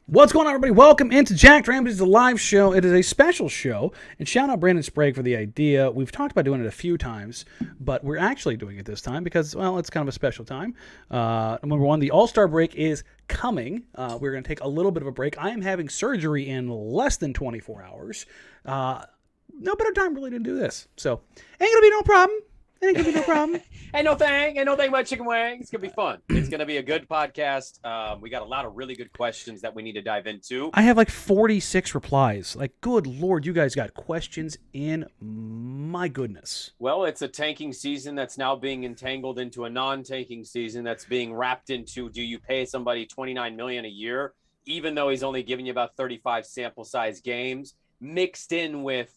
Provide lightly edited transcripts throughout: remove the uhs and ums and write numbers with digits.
What's going on, everybody? Welcome into Jack Ramsays, the live show. It is a special show, and shout out Brandon Sprague for the idea. We've talked about doing it a few times, but we're actually doing it this time because, well, it's kind of a special time. Number one, the All-Star break is coming. We're going to take a little bit of a break. I am having surgery in less than 24 hours. No better time really to do this. So, ain't going to be no problem. Ain't gonna be no problem. Ain't no thing about chicken wings. It's gonna be fun. It's gonna be a good podcast. We got a lot of really good questions that we need to dive into. I have like 46 replies. Like, good Lord, you guys got questions in. My goodness. Well, it's a tanking season that's now being entangled into a non-tanking season that's being wrapped into, do you pay somebody $29 million a year, even though he's only giving you about 35 sample size games, mixed in with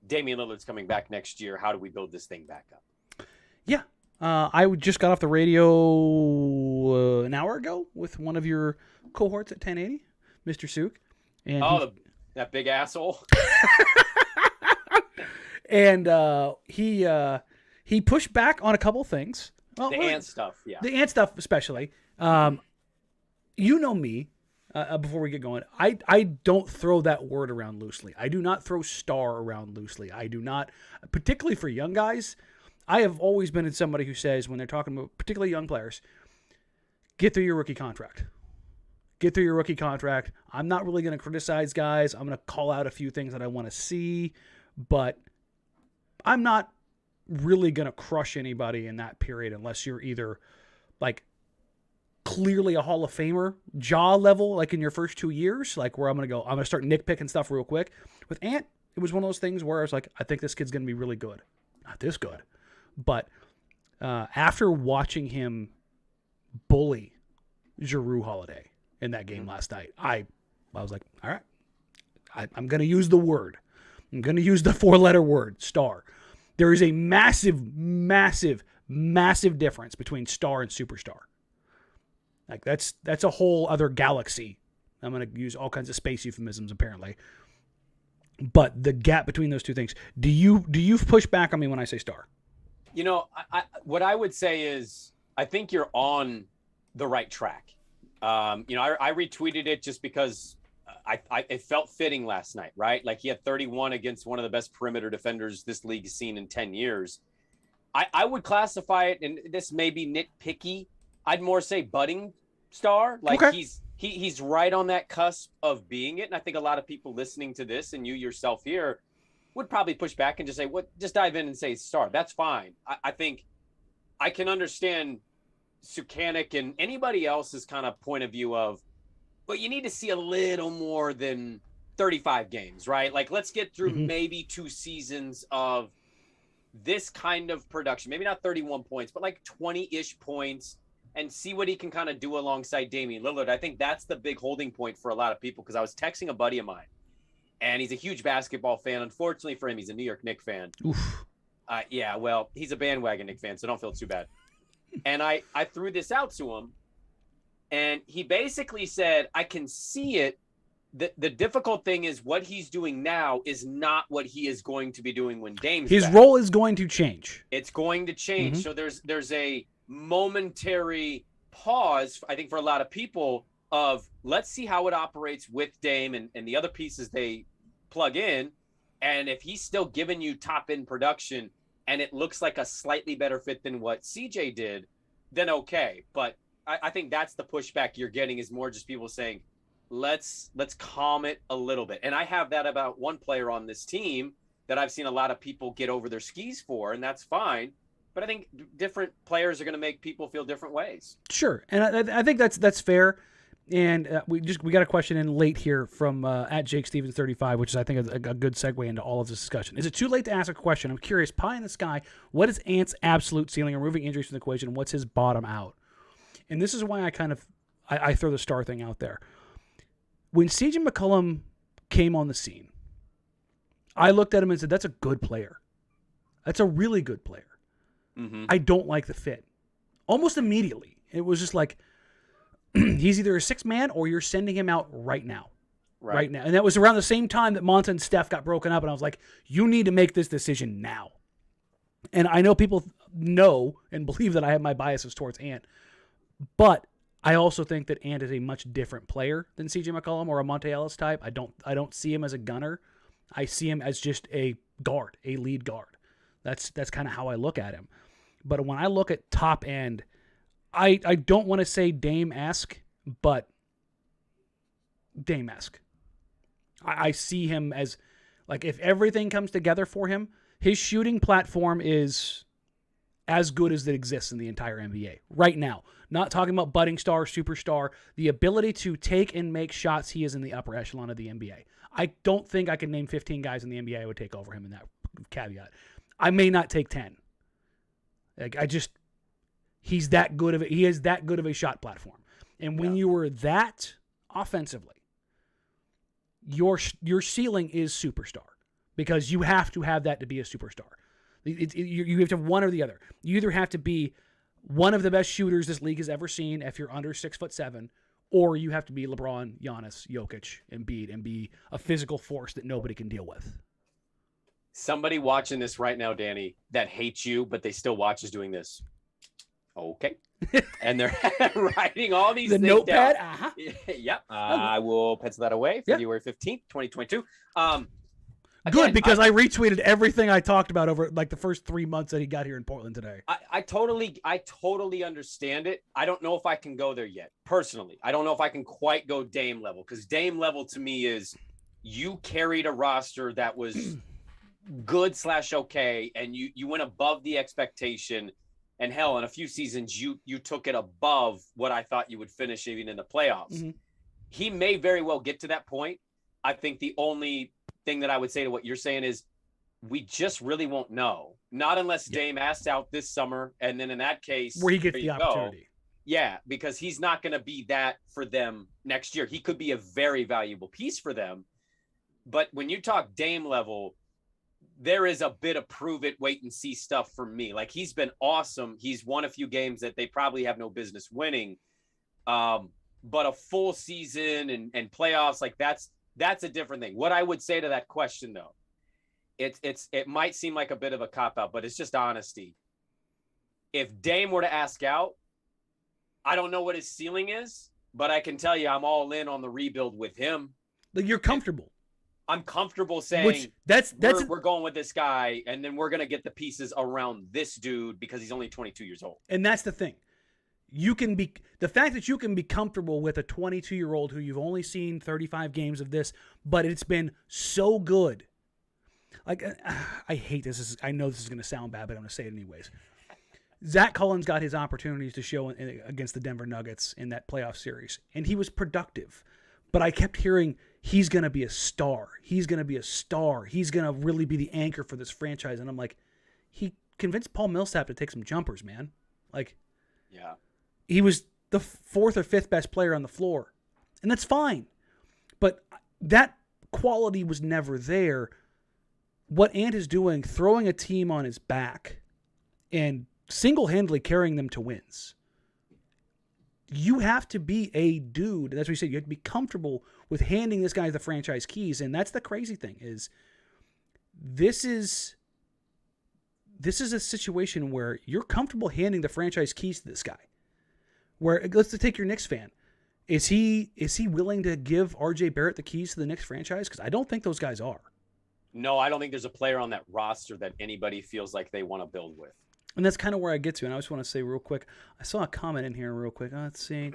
Damian Lillard's coming back next year. How do we build this thing back up? Yeah. I just got off the radio an hour ago with one of your cohorts at 1080, Mr. Sook. And that big asshole. And he pushed back on a couple things. Well, the ant stuff, yeah. The ant stuff especially. You know me, before we get going, I don't throw that word around loosely. I do not throw star around loosely. I do not, particularly for young guys. I have always been somebody who says, when they're talking about particularly young players, get through your rookie contract. Get through your rookie contract. I'm not really going to criticize guys. I'm going to call out a few things that I want to see, but I'm not really going to crush anybody in that period unless you're either like clearly a Hall of Famer, jaw level, like in your first 2 years, like where I'm going to start nitpicking stuff real quick. With Ant, it was one of those things where I was like, I think this kid's going to be really good. Not this good. But after watching him bully Jrue Holiday in that game last night, I was like, all right, I'm going to use the word. I'm going to use the 4-letter word, star. There is a massive, massive, massive difference between star and superstar. Like that's a whole other galaxy. I'm going to use all kinds of space euphemisms apparently. But the gap between those two things, do you push back on me when I say star? You know, what I would say is I think you're on the right track. I retweeted it just because it felt fitting last night, right? Like he had 31 against one of the best perimeter defenders this league has seen in 10 years. I would classify it, and this may be nitpicky, I'd more say budding star. Like okay. He's right on that cusp of being it. And I think a lot of people listening to this and you yourself here would probably push back and just say, just dive in and say star. That's fine. I think I can understand Sukanik and anybody else's kind of point of view of, but you need to see a little more than 35 games, right? Like let's get through maybe 2 seasons of this kind of production, maybe not 31 points, but like 20-ish points, and see what he can kind of do alongside Damian Lillard. I think that's the big holding point for a lot of people, because I was texting a buddy of mine, and he's a huge basketball fan. Unfortunately for him, he's a New York Knicks fan. Oof. Yeah, well, he's a bandwagon Knicks fan, so don't feel too bad. And I threw this out to him, and he basically said, I can see it, the difficult thing is what he's doing now is not what he is going to be doing when Dame's His back. role is going to change. It's going to change. So there's a momentary pause, I think, for a lot of people of let's see how it operates with Dame and the other pieces they plug in. And if he's still giving you top end production and it looks like a slightly better fit than what CJ did, then okay. But I think that's the pushback you're getting is more just people saying, let's calm it a little bit. And I have that about one player on this team that I've seen a lot of people get over their skis for, and that's fine. But I think different players are going to make people feel different ways. Sure, and I think that's fair. And we got a question in late here from at Jake Stevens 35, which is I think a good segue into all of this discussion. Is it too late to ask a question? I'm curious. Pie in the sky. What is Ant's absolute ceiling, removing injuries from the equation? And what's his bottom out? And this is why I throw the star thing out there. When CJ McCollum came on the scene, I looked at him and said, "That's a good player. That's a really good player." Mm-hmm. I don't like the fit. Almost immediately, it was just like, he's either a sixth man or you're sending him out right now. Right now. And that was around the same time that Monta and Steph got broken up, and I was like, you need to make this decision now. And I know people know and believe that I have my biases towards Ant, but I also think that Ant is a much different player than CJ McCollum or a Monte Ellis type. I don't see him as a gunner. I see him as just a guard, a lead guard. That's kind of how I look at him. But when I look at top end, I don't want to say Dame-esque, but Dame-esque. I see him as, like, if everything comes together for him, his shooting platform is as good as it exists in the entire NBA right now. Not talking about budding star, superstar. The ability to take and make shots, he is in the upper echelon of the NBA. I don't think I can name 15 guys in the NBA who would take over him in that caveat. I may not take 10. Like, he's that good of it. He is that good of a shot platform. And when you were that offensively, your ceiling is superstar because you have to have that to be a superstar. You have to have one or the other. You either have to be one of the best shooters this league has ever seen if you're under 6'7", or you have to be LeBron, Giannis, Jokic, Embiid, and be a physical force that nobody can deal with. Somebody watching this right now, Danny, that hates you, but they still watch is doing this. Okay. And they're writing all these the things notepad. down. Uh-huh. Yep. I will pencil that away. February 15th, 2022. Good, because I retweeted everything I talked about over like the first 3 months that he got here in Portland today. I totally understand it. I don't know if I can go there yet. Personally, I don't know if I can quite go Dame level, because Dame level to me is you carried a roster that was good / okay, and you went above the expectation. And hell, in a few seasons, you took it above what I thought you would finish even in the playoffs. Mm-hmm. He may very well get to that point. I think the only thing that I would say to what you're saying is we just really won't know. Not unless Dame asks out this summer. And then in that case, where he gets the opportunity. Yeah, because he's not going to be that for them next year. He could be a very valuable piece for them. But when you talk Dame level, there is a bit of prove it, wait and see stuff for me. Like, he's been awesome. He's won a few games that they probably have no business winning. But a full season and playoffs, like that's a different thing. What I would say to that question, though, it might seem like a bit of a cop-out, but it's just honesty. If Dame were to ask out, I don't know what his ceiling is, but I can tell you I'm all in on the rebuild with him. Like, you're comfortable. I'm comfortable saying we're going with this guy, and then we're going to get the pieces around this dude because he's only 22 years old. And that's the thing. The fact that you can be comfortable with a 22-year-old who you've only seen 35 games of this, but it's been so good. Like, I hate this. I know this is going to sound bad, but I'm going to say it anyways. Zach Collins got his opportunities to show against the Denver Nuggets in that playoff series, and he was productive. But I kept hearing he's going to be a star. He's going to be a star. He's going to really be the anchor for this franchise. And I'm like, he convinced Paul Millsap to take some jumpers, man. Like, yeah, he was the 4th or 5th best player on the floor. And that's fine. But that quality was never there. What Ant is doing, throwing a team on his back and single-handedly carrying them to wins. you have to be a dude. That's what you said. You have to be comfortable with handing this guy the franchise keys. And that's the crazy thing is this is a situation where you're comfortable handing the franchise keys to this guy. Where let's take your Knicks fan. Is he willing to give RJ Barrett the keys to the Knicks franchise? Because I don't think those guys are. No, I don't think there's a player on that roster that anybody feels like they want to build with. And that's kind of where I get to. And I just want to say real quick, I saw a comment in here real quick. Let's see.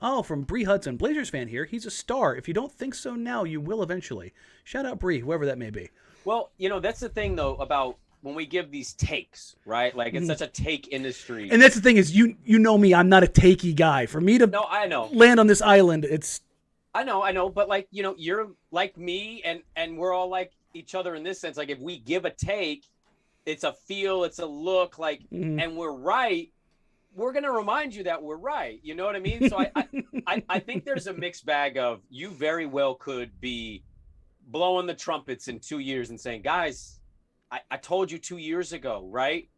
Oh, from Bree Hudson, Blazers fan here. He's a star. If you don't think so now, you will eventually. Shout out Bree, whoever that may be. Well, that's the thing, though, about when we give these takes, right? Like, it's such a take industry. And that's the thing is, you know me, I'm not a takey guy. For me to I know. land on this island, it's... I know. But, like, you're like me, and we're all like each other in this sense. Like, if we give a take, it's a feel, it's a look, like, and we're right, we're going to remind you that we're right. You know what I mean? So I think there's a mixed bag of you very well could be blowing the trumpets in 2 years and saying, guys, I told you 2 years ago, right?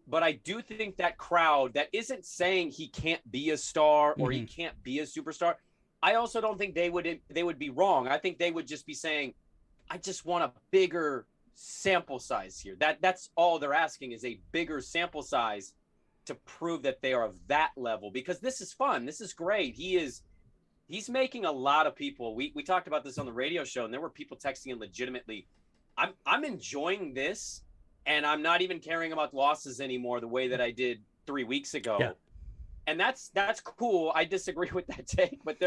But I do think that crowd that isn't saying he can't be a star or he can't be a superstar. I also don't think they would be wrong. I think they would just be saying, I just want a bigger sample size here. That's all they're asking is a bigger sample size to prove that they are of that level, because this is fun. This is great. He's making a lot of people. We talked about this on the radio show, and there were people texting in legitimately. I'm enjoying this, and I'm not even caring about losses anymore the way that I did 3 weeks ago. Yeah. And that's cool. I disagree with that take, but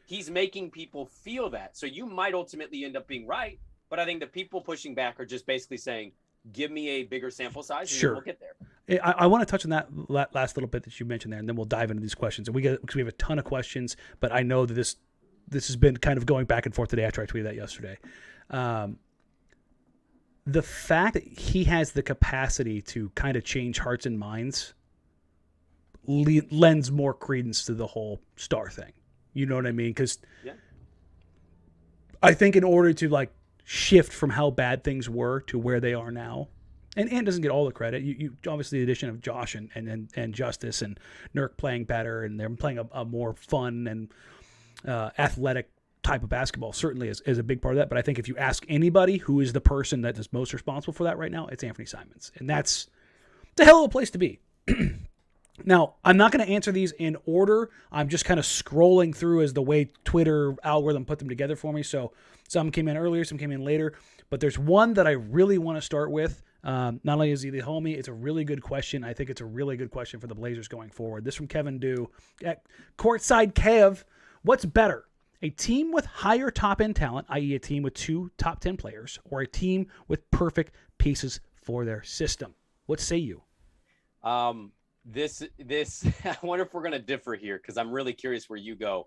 he's making people feel that. So you might ultimately end up being right. But I think the people pushing back are just basically saying, give me a bigger sample size and we'll get there. I want to touch on that last little bit that you mentioned there, and then we'll dive into these questions. And because we have a ton of questions, but I know that this has been kind of going back and forth today after I tweeted that yesterday. The fact that he has the capacity to kind of change hearts and minds lends more credence to the whole star thing. You know what I mean? Because I think in order to shift from how bad things were to where they are now. And Ant doesn't get all the credit. You obviously the addition of Josh and Justice and Nurk playing better, and they're playing a more fun and athletic type of basketball certainly is a big part of that. But I think if you ask anybody who is the person that is most responsible for that right now, it's Anthony Simons. And that's a hell of a place to be. Now, I'm not going to answer these in order. I'm just kind of scrolling through as the way Twitter algorithm put them together for me. So some came in earlier, some came in later. But there's one that I really want to start with. Not only is he the homie, it's a really good question. I think it's a really good question for the Blazers going forward. This from Kevin Dew at Courtside Kev. What's better, a team with higher top-end talent, i.e. a team with 2 top 10 players, or a team with perfect pieces for their system? What say you? This I wonder if we're going to differ here, because I'm really curious where you go.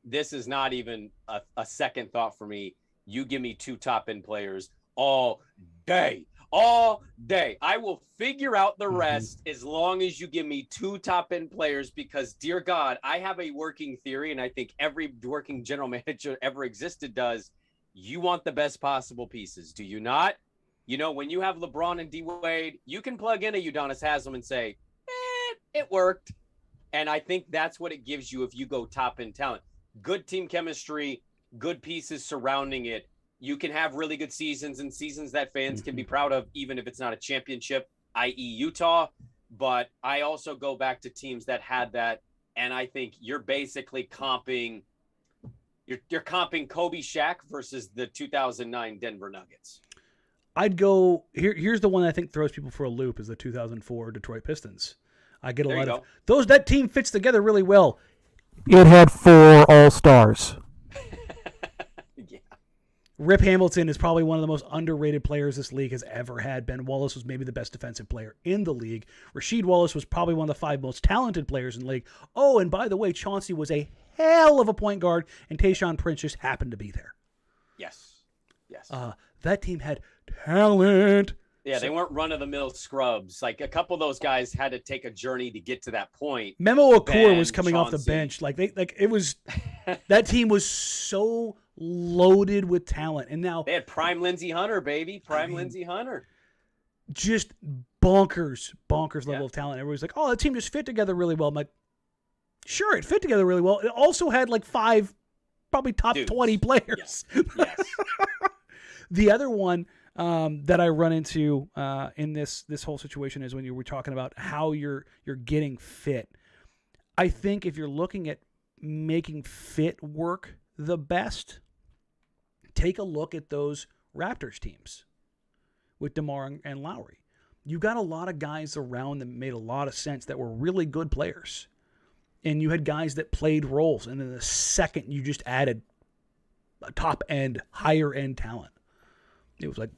This is not even a second thought for me. You give me 2 top-end players all day. I will figure out the rest as long as you give me 2 top-end players, because, dear God, I have a working theory, and I think every working general manager ever existed does. You want the best possible pieces, do you not? When you have LeBron and D-Wade, you can plug in a Udonis Haslem and say, it worked. And I think that's what it gives you if you go top-end talent. Good team chemistry, good pieces surrounding it. You can have really good seasons and seasons that fans can be proud of, even if it's not a championship, i.e. Utah. But I also go back to teams that had that, and I think you're basically comping you're comping Kobe Shaq versus the 2009 Denver Nuggets. I'd go here's the one that I think throws people for a loop is the 2004 Detroit Pistons. I get a lot of those. That team fits together really well. It had 4 All-Stars. Yeah. Rip Hamilton is probably one of the most underrated players this league has ever had. Ben Wallace was maybe the best defensive player in the league. Rasheed Wallace was probably one of the 5 most talented players in the league. Oh, and by the way, Chauncey was a hell of a point guard, and Tayshaun Prince just happened to be there. Yes. That team had talent. Yeah, they weren't run-of-the-mill scrubs. Like, a couple of those guys had to take a journey to get to that point. Memo Okur was coming off the bench. It was that team was so loaded with talent. And now they had prime Lindsey Hunter, baby. Lindsey Hunter. Just bonkers level of talent. Everybody's like, oh, that team just fit together really well. I'm like, Sure, it fit together really well. It also had like 5 probably top Dudes. 20 players. Yes. The other one that I run into in this whole situation is when you were talking about how you're getting fit. I think if you're looking at making fit work the best, take a look at those Raptors teams with DeMar and Lowry. You got a lot of guys around that made a lot of sense that were really good players. And you had guys that played roles. And then the second you just added a top end, higher end talent, it was like,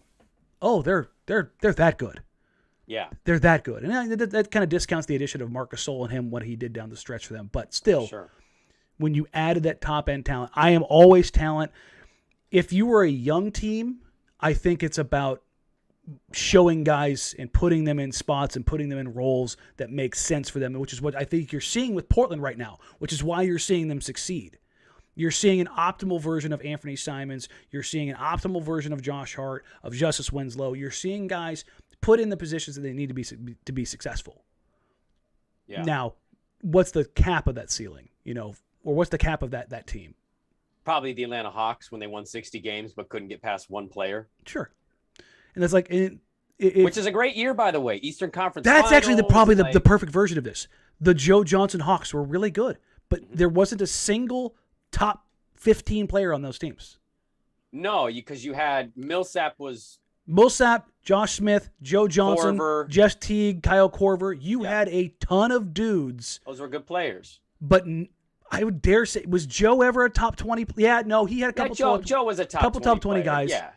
oh, they're that good. Yeah. They're that good. And that kind of discounts the addition of Marc Gasol and him, what he did down the stretch for them. But still, Sure. When you added that top end talent, I am always talent. If you were a young team, I think it's about showing guys and putting them in spots and putting them in roles that make sense for them, which is what I think you're seeing with Portland right now, which is why you're seeing them succeed. You're seeing an optimal version of Anthony Simons. You're seeing an optimal version of Josh Hart, of Justice Winslow. You're seeing guys put in the positions that they need to be successful. Yeah. Now, what's the cap of that ceiling? Or what's the cap of that team? Probably the Atlanta Hawks when they won 60 games but couldn't get past one player. Sure. And that's like which is a great year, by the way. Eastern Conference. That's actually probably Finals, the perfect version of this. The Joe Johnson Hawks were really good, but there wasn't a single top 15 player on those teams. No, because you had Millsap, Josh Smith, Joe Johnson, Korver. Jeff Teague, Kyle Korver. You had a ton of dudes. Those were good players. But I would dare say, was Joe ever a top 20? Yeah, no, he had a couple. Joe was a top 20 player. guys. Yeah.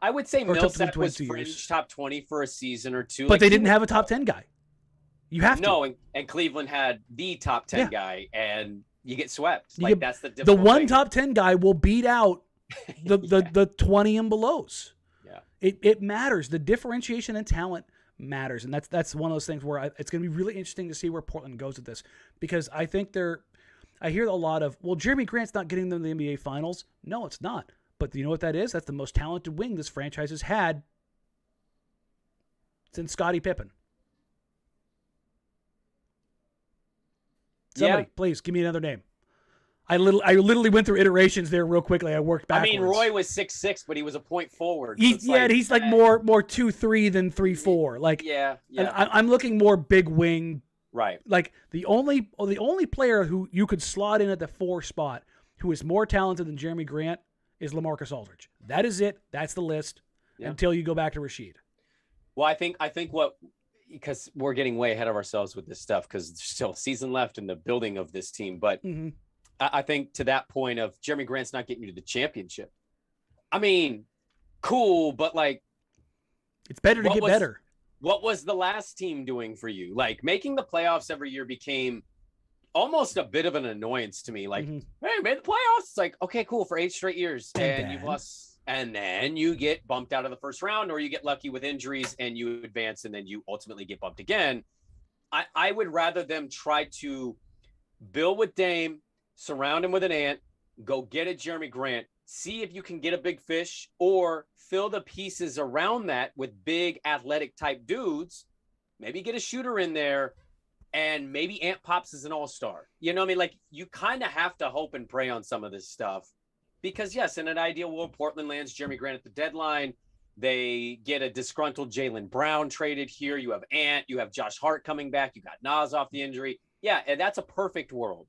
I would say Or top Millsap 20 was 2 fringe years. top 20 for a season or two. But they didn't have a top 10 guy. You have to. No, and Cleveland had the top 10 guy, and you get swept. That's the The difficult one thing. top 10 guy will beat out the 20 and belows. Yeah. It matters. The differentiation in talent matters, and that's one of those things where it's going to be really interesting to see where Portland goes with this, because I think I hear a lot of, well, Jerami Grant's not getting them to the NBA Finals. No, it's not. But you know what that is? That's the most talented wing this franchise has had since Scottie Pippen. Somebody, please give me another name. I literally went through iterations there real quickly. I worked backwards. I mean, Roy was 6'6", but he was a point forward. He's like more 2-3 than 3-4. Like, yeah. I'm looking more big wing. Right. Like the only player who you could slot in at the 4 spot who is more talented than Jerami Grant is LaMarcus Aldridge. That is it. That's the list until you go back to Rasheed. Well, I think because we're getting way ahead of ourselves with this stuff because there's still a season left in the building of this team. But I think to that point of Jerami Grant's not getting you to the championship. I mean, cool, but like, it's better to get better. What was the last team doing for you? Like, making the playoffs every year became almost a bit of an annoyance to me. Like, hey, made the playoffs. It's like, okay, cool, for 8 straight years. And you've lost. And then you get bumped out of the first round, or you get lucky with injuries and you advance, and then you ultimately get bumped again. I would rather them try to build with Dame, surround him with an ant, go get a Jerami Grant, see if you can get a big fish, or fill the pieces around that with big athletic type dudes. Maybe get a shooter in there, and maybe Ant pops as an all-star. You know what I mean? Like, you kind of have to hope and pray on some of this stuff. Because, yes, in an ideal world, Portland lands Jerami Grant at the deadline. They get a disgruntled Jaylen Brown traded here. You have Ant. You have Josh Hart coming back. You got Nas off the injury. Yeah, and that's a perfect world.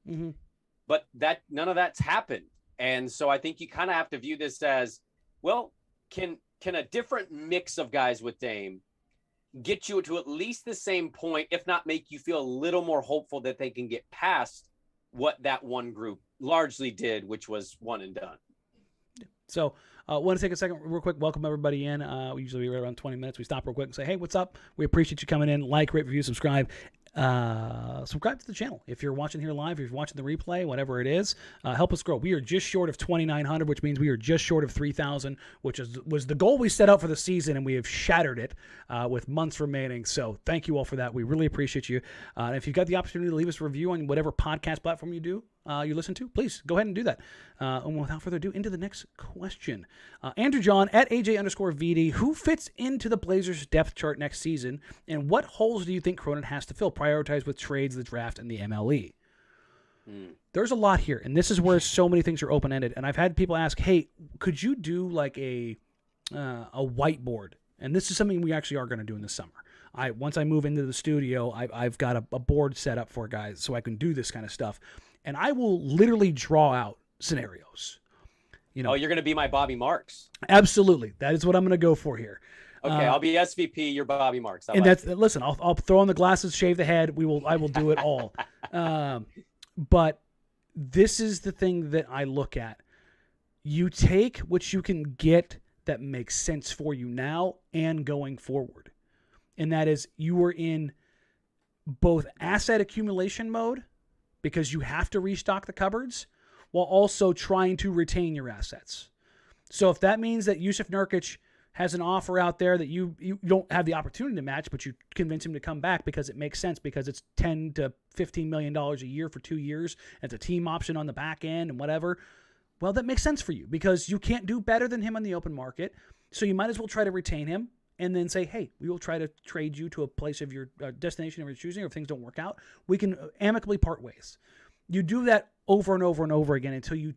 But none of that's happened. And so I think you kind of have to view this as, well, can a different mix of guys with Dame get you to at least the same point, if not make you feel a little more hopeful that they can get past what that one group largely did, which was one and done. So want to take a second real quick, welcome everybody in. We usually be right around 20 minutes. We stop real quick and say, hey, what's up? We appreciate you coming in. Like, rate, review, subscribe. Subscribe to the channel. If you're watching here live, if you're watching the replay, whatever it is, help us grow. We are just short of 2,900, which means we are just short of 3,000, which was the goal we set out for the season, and we have shattered it with months remaining. So thank you all for that. We really appreciate you. And if you've got the opportunity to leave us a review on whatever podcast platform you listen to, please go ahead and do that. And without further ado, into the next question. Andrew John at AJ_VD, who fits into the Blazers depth chart next season, and what holes do you think Cronin has to fill? Prioritize with trades, the draft, and the MLE. There's a lot here, and this is where so many things are open-ended. And I've had people ask, hey, could you do like a whiteboard? And this is something we actually are going to do in the summer. Once I move into the studio, I've got a board set up for guys so I can do this kind of stuff. And I will literally draw out scenarios. You know, you're going to be my Bobby Marks. Absolutely. That is what I'm going to go for here. Okay, I'll be SVP. You're Bobby Marks. Listen. I'll throw on the glasses, shave the head. I will do it all. But this is the thing that I look at. You take what you can get that makes sense for you now and going forward. And that is, you are in both asset accumulation mode because you have to restock the cupboards while also trying to retain your assets. So if that means that Yusuf Nurkic has an offer out there that you don't have the opportunity to match, but you convince him to come back because it makes sense, because it's $10 to $15 million a year for 2 years, and it's a team option on the back end and whatever, well, that makes sense for you because you can't do better than him on the open market. So you might as well try to retain him and then say, hey, we will try to trade you to a place of your destination of your choosing, or if things don't work out, we can amicably part ways. You do that over and over and over again until you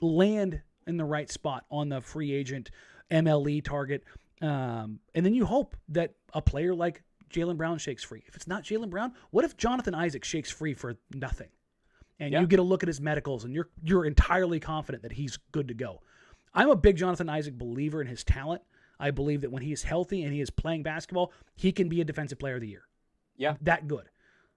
land in the right spot on the free agent MLE target. And then you hope that a player like Jaylen Brown shakes free. If it's not Jaylen Brown, what if Jonathan Isaac shakes free for nothing? And you get a look at his medicals and you're entirely confident that he's good to go. I'm a big Jonathan Isaac believer in his talent. I believe that when he is healthy and he is playing basketball, he can be a defensive player of the year. Yeah. That good.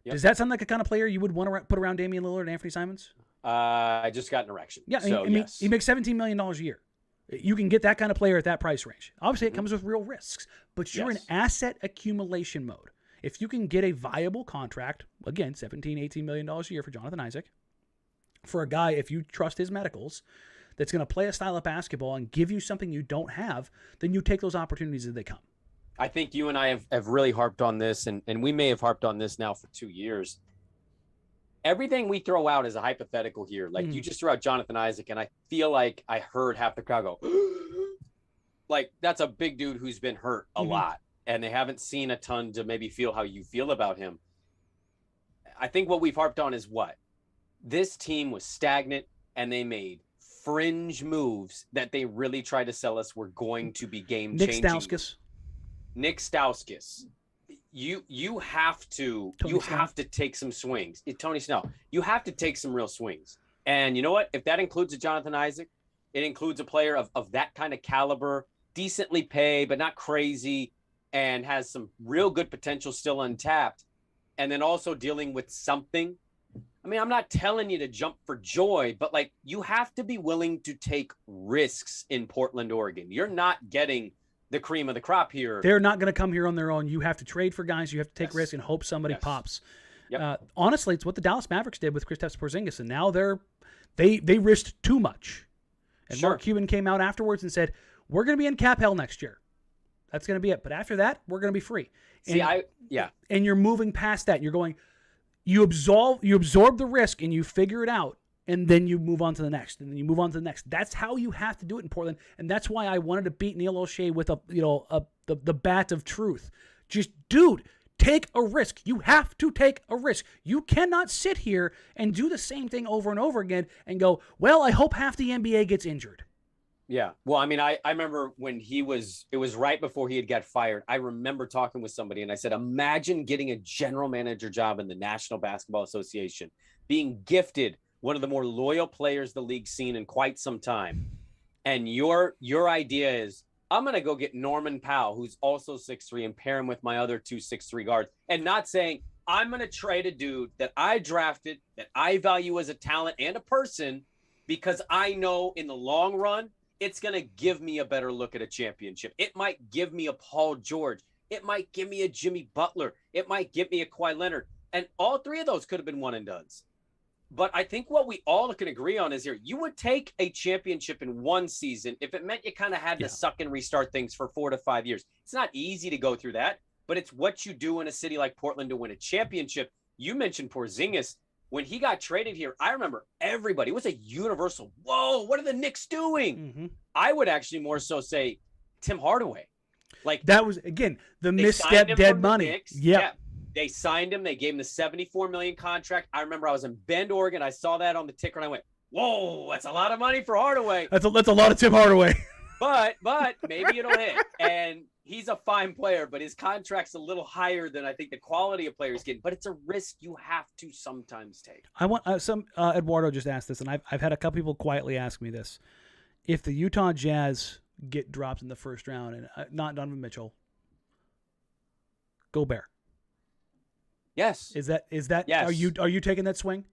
Yep. Does that sound like a kind of player you would want to put around Damian Lillard and Anthony Simons? I just got an erection. Yeah, so, yes. He makes $17 million a year. You can get that kind of player at that price range. Obviously, it comes with real risks, but you're in asset accumulation mode. If you can get a viable contract, again, $17, $18 million a year for Jonathan Isaac, for a guy, if you trust his medicals, that's going to play a style of basketball and give you something you don't have, then you take those opportunities as they come. I think you and I have really harped on this, and we may have harped on this now for 2 years. Everything we throw out is a hypothetical here. Like, you just threw out Jonathan Isaac, and I feel like I heard half the crowd go, like, that's a big dude who's been hurt a lot, and they haven't seen a ton to maybe feel how you feel about him. I think what we've harped on is what? This team was stagnant, and they made fringe moves that they really tried to sell us were going to be game-changing. Nick Stauskas. You have to take some swings. Tony Snell, you have to take some real swings. And you know what? If that includes a Jonathan Isaac, it includes a player of that kind of caliber, decently paid, but not crazy, and has some real good potential still untapped, and then also dealing with something. I mean, I'm not telling you to jump for joy, but like, you have to be willing to take risks in Portland, Oregon. You're not getting the cream of the crop here. They're not going to come here on their own. You have to trade for guys. You have to take risks and hope somebody pops. Yep. Honestly, it's what the Dallas Mavericks did with Kristaps Porzingis, and now they risked too much. And Mark Cuban came out afterwards and said, we're going to be in cap hell next year. That's going to be it. But after that, we're going to be free. And you're moving past that. You're going, you absorb the risk and you figure it out. And then you move on to the next, and then you move on to the next. That's how you have to do it in Portland, and that's why I wanted to beat Neil O'Shea with the bat of truth. Just, dude, take a risk. You have to take a risk. You cannot sit here and do the same thing over and over again and go, well, I hope half the NBA gets injured. Yeah. Well, I mean, I remember when it was right before he had got fired. I remember talking with somebody, and I said, imagine getting a general manager job in the National Basketball Association, being gifted one of the more loyal players the league's seen in quite some time. And your idea is, I'm going to go get Norman Powell, who's also 6'3", and pair him with my other 2 6'3" guards, and not saying, I'm going to trade a dude that I drafted, that I value as a talent and a person, because I know in the long run, it's going to give me a better look at a championship. It might give me a Paul George. It might give me a Jimmy Butler. It might give me a Kawhi Leonard. And all three of those could have been one and dones. But I think what we all can agree on is here, you would take a championship in one season if it meant you kind of had to suck and restart things for 4 to 5 years. It's not easy to go through that, but it's what you do in a city like Portland to win a championship. You mentioned Porzingis. When he got traded here, I remember everybody, it was a universal, whoa, what are the Knicks doing? Mm-hmm. I would actually more so say Tim Hardaway. Like, that was, again, the misstep dead money. Yeah. They signed him. They gave him the $74 million contract. I remember I was in Bend, Oregon. I saw that on the ticker and I went, whoa, that's a lot of money for Hardaway. That's a lot of Tim Hardaway. But maybe it'll hit. And he's a fine player, but his contract's a little higher than I think the quality of players getting. But it's a risk you have to sometimes take. I want Eduardo just asked this, and I've had a couple people quietly ask me this: if the Utah Jazz get dropped in the first round, and not Donovan Mitchell, Gobert. Yes. Is that yes. Are you taking that swing?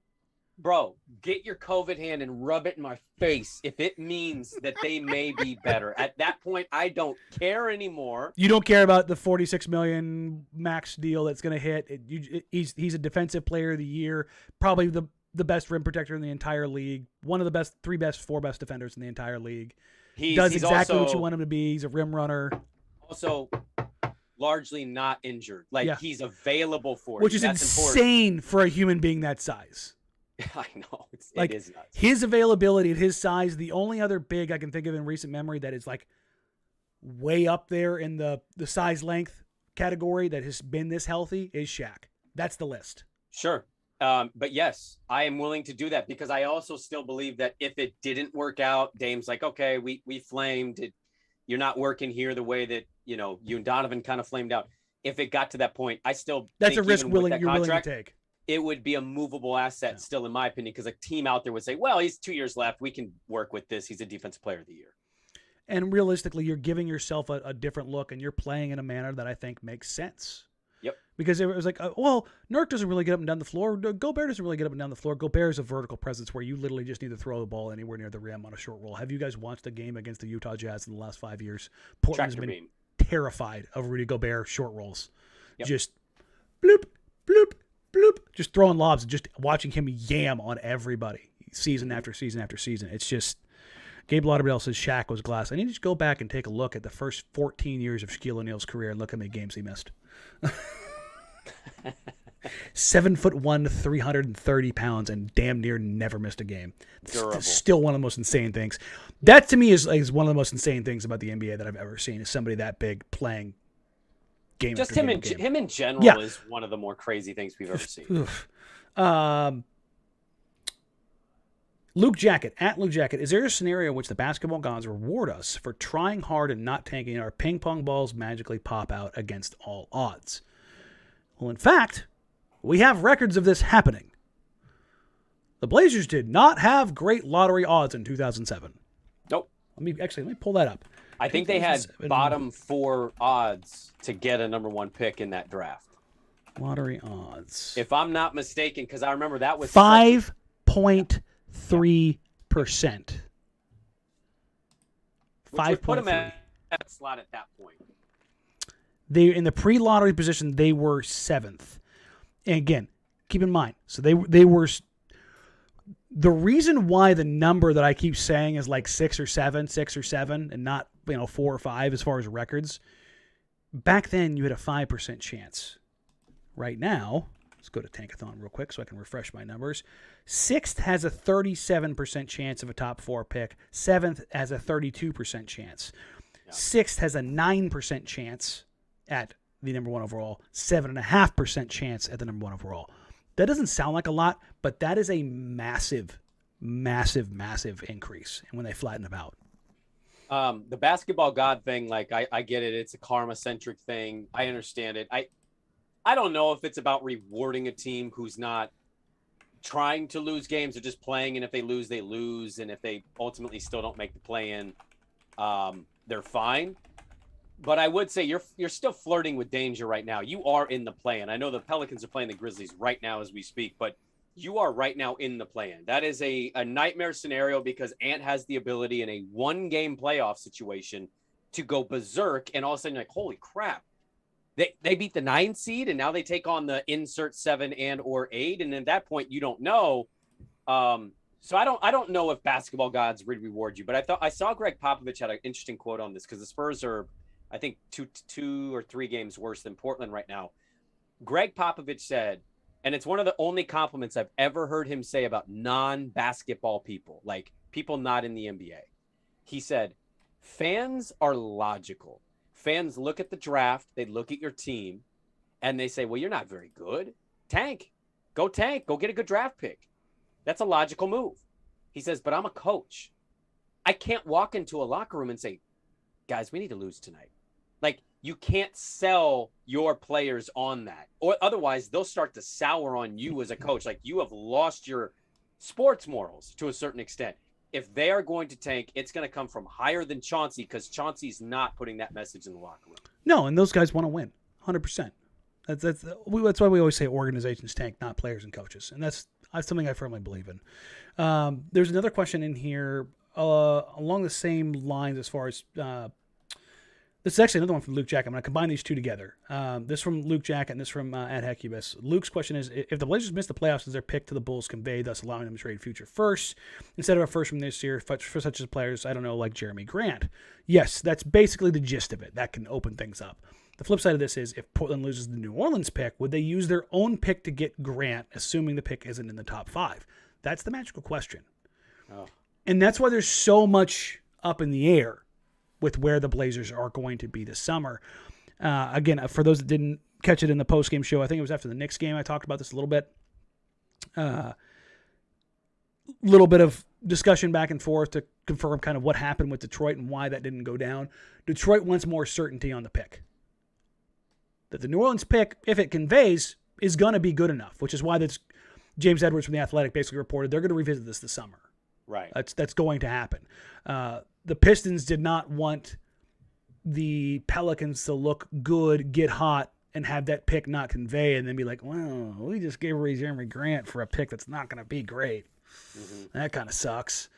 Bro, get your COVID hand and rub it in my face if it means that they may be better. At that point, I don't care anymore. You don't care about the $46 million max deal that's going to hit. He's a defensive player of the year, probably the best rim protector in the entire league, one of the four best defenders in the entire league. He's exactly what you want him to be. He's a rim runner. Also, largely not injured. He's available for you. Which is insane for a human being that size. I know. It is nuts. His availability at his size, the only other big I can think of in recent memory that is way up there in the size length category that has been this healthy is Shaq. That's the list. Sure. But yes, I am willing to do that because I also still believe that if it didn't work out, Dame's like, okay, we flamed it. You're not working here the way that, you and Donovan kind of flamed out. If it got to that point, I still that's think a risk you're willing to take. It would be a movable asset still, in my opinion, because a team out there would say, well, he's 2 years left. We can work with this. He's a defensive player of the year. And realistically, you're giving yourself a different look, and you're playing in a manner that I think makes sense. Yep. Because it was like, Nurk doesn't really get up and down the floor. Gobert doesn't really get up and down the floor. Gobert is a vertical presence where you literally just need to throw the ball anywhere near the rim on a short roll. Have you guys watched a game against the Utah Jazz in the last 5 years? Portland's been terrified of Rudy Gobert short rolls. Yep. Just bloop, bloop, bloop, just throwing lobs and just watching him yam on everybody season after season after season. It's just, Gabe Lauderdale says Shaq was glass. I need to just go back and take a look at the first 14 years of Shaquille O'Neal's career and look how many games he missed. 7'1", 330 pounds, and damn near never missed a game. Still one of the most insane things. That to me is one of the most insane things about the NBA that I've ever seen, is somebody that big playing game. Just him in general is one of the more crazy things we've ever seen. Luke Jacket, at Luke Jacket, is there a scenario in which the basketball gods reward us for trying hard and not tanking our ping pong balls magically pop out against all odds? Well, in fact, we have records of this happening. The Blazers did not have great lottery odds in 2007. Nope. Let me pull that up. I think they had bottom 4 odds to get a number 1 pick in that draft. Lottery odds. If I'm not mistaken, because I remember that was 5.3%. 5. Put them at that slot at that point. They in the pre-lottery position, they were 7th. And again, keep in mind, so they were. The reason why the number that I keep saying is like 6 or 7, and not 4 or 5 as far as records. Back then, you had a 5% chance. Right now, let's go to Tankathon real quick so I can refresh my numbers. 6th has a 37% chance of a top 4 pick. 7th has a 32% chance. Yeah. 6th has a 9% chance at the number 1 overall. 7.5% chance at the number 1 overall. That doesn't sound like a lot, but that is a massive, massive, massive increase. And when they flatten them out. The basketball god thing, I get it. It's a karma-centric thing. I understand it. I don't know if it's about rewarding a team who's not trying to lose games or just playing, and if they lose, they lose. And if they ultimately still don't make the play-in, they're fine. But I would say you're still flirting with danger right now. You are in the play-in. I know the Pelicans are playing the Grizzlies right now as we speak, but you are right now in the play-in. That is a nightmare scenario because Ant has the ability in a 1-game playoff situation to go berserk, and all of a sudden you're like, holy crap. They beat the 9 seed, and now they take on the insert 7 and or 8, and at that point you don't know. So I don't know if basketball gods would reward you, but I saw Greg Popovich had an interesting quote on this because the Spurs are, I think, 2 or 3 games worse than Portland right now. Greg Popovich said, and it's one of the only compliments I've ever heard him say about non-basketball people, like people not in the NBA. He said, fans are logical. Fans look at the draft, they look at your team, and they say, well, you're not very good. Tank. Go tank. Go get a good draft pick. That's a logical move. He says, but I'm a coach. I can't walk into a locker room and say, guys, we need to lose tonight. Like, you can't sell your players on that, or otherwise they'll start to sour on you as a coach. Like, you have lost your sports morals to a certain extent. If they are going to tank, it's going to come from higher than Chauncey, because Chauncey's not putting that message in the locker room. No, and those guys want to win, 100%. That's why we always say organizations tank, not players and coaches, and that's something I firmly believe in. There's another question in here along the same lines as far as this is actually another one from Luke Jack. I'm going to combine these two together. This from Luke Jack and this from Ad Hecubus. Luke's question is, if the Blazers miss the playoffs, does their pick to the Bulls convey, thus allowing them to trade future firsts instead of a first from this year for such as players, I don't know, like Jerami Grant? Yes, that's basically the gist of it. That can open things up. The flip side of this is, if Portland loses the New Orleans pick, would they use their own pick to get Grant, assuming the pick isn't in the top 5? That's the magical question. Oh. And that's why there's so much up in the air with where the Blazers are going to be this summer. Again, for those that didn't catch it in the post-game show, I think it was after the Knicks game, I talked about this a little bit. Little bit of discussion back and forth to confirm kind of what happened with Detroit and why that didn't go down. Detroit wants more certainty on the pick. That the New Orleans pick, if it conveys, is going to be good enough, which is why that's James Edwards from The Athletic basically reported they're going to revisit this summer. Right. That's going to happen. The Pistons did not want the Pelicans to look good, get hot, and have that pick not convey, and then be like, well, we just gave away Jerami Grant for a pick that's not going to be great. Mm-hmm. That kind of sucks.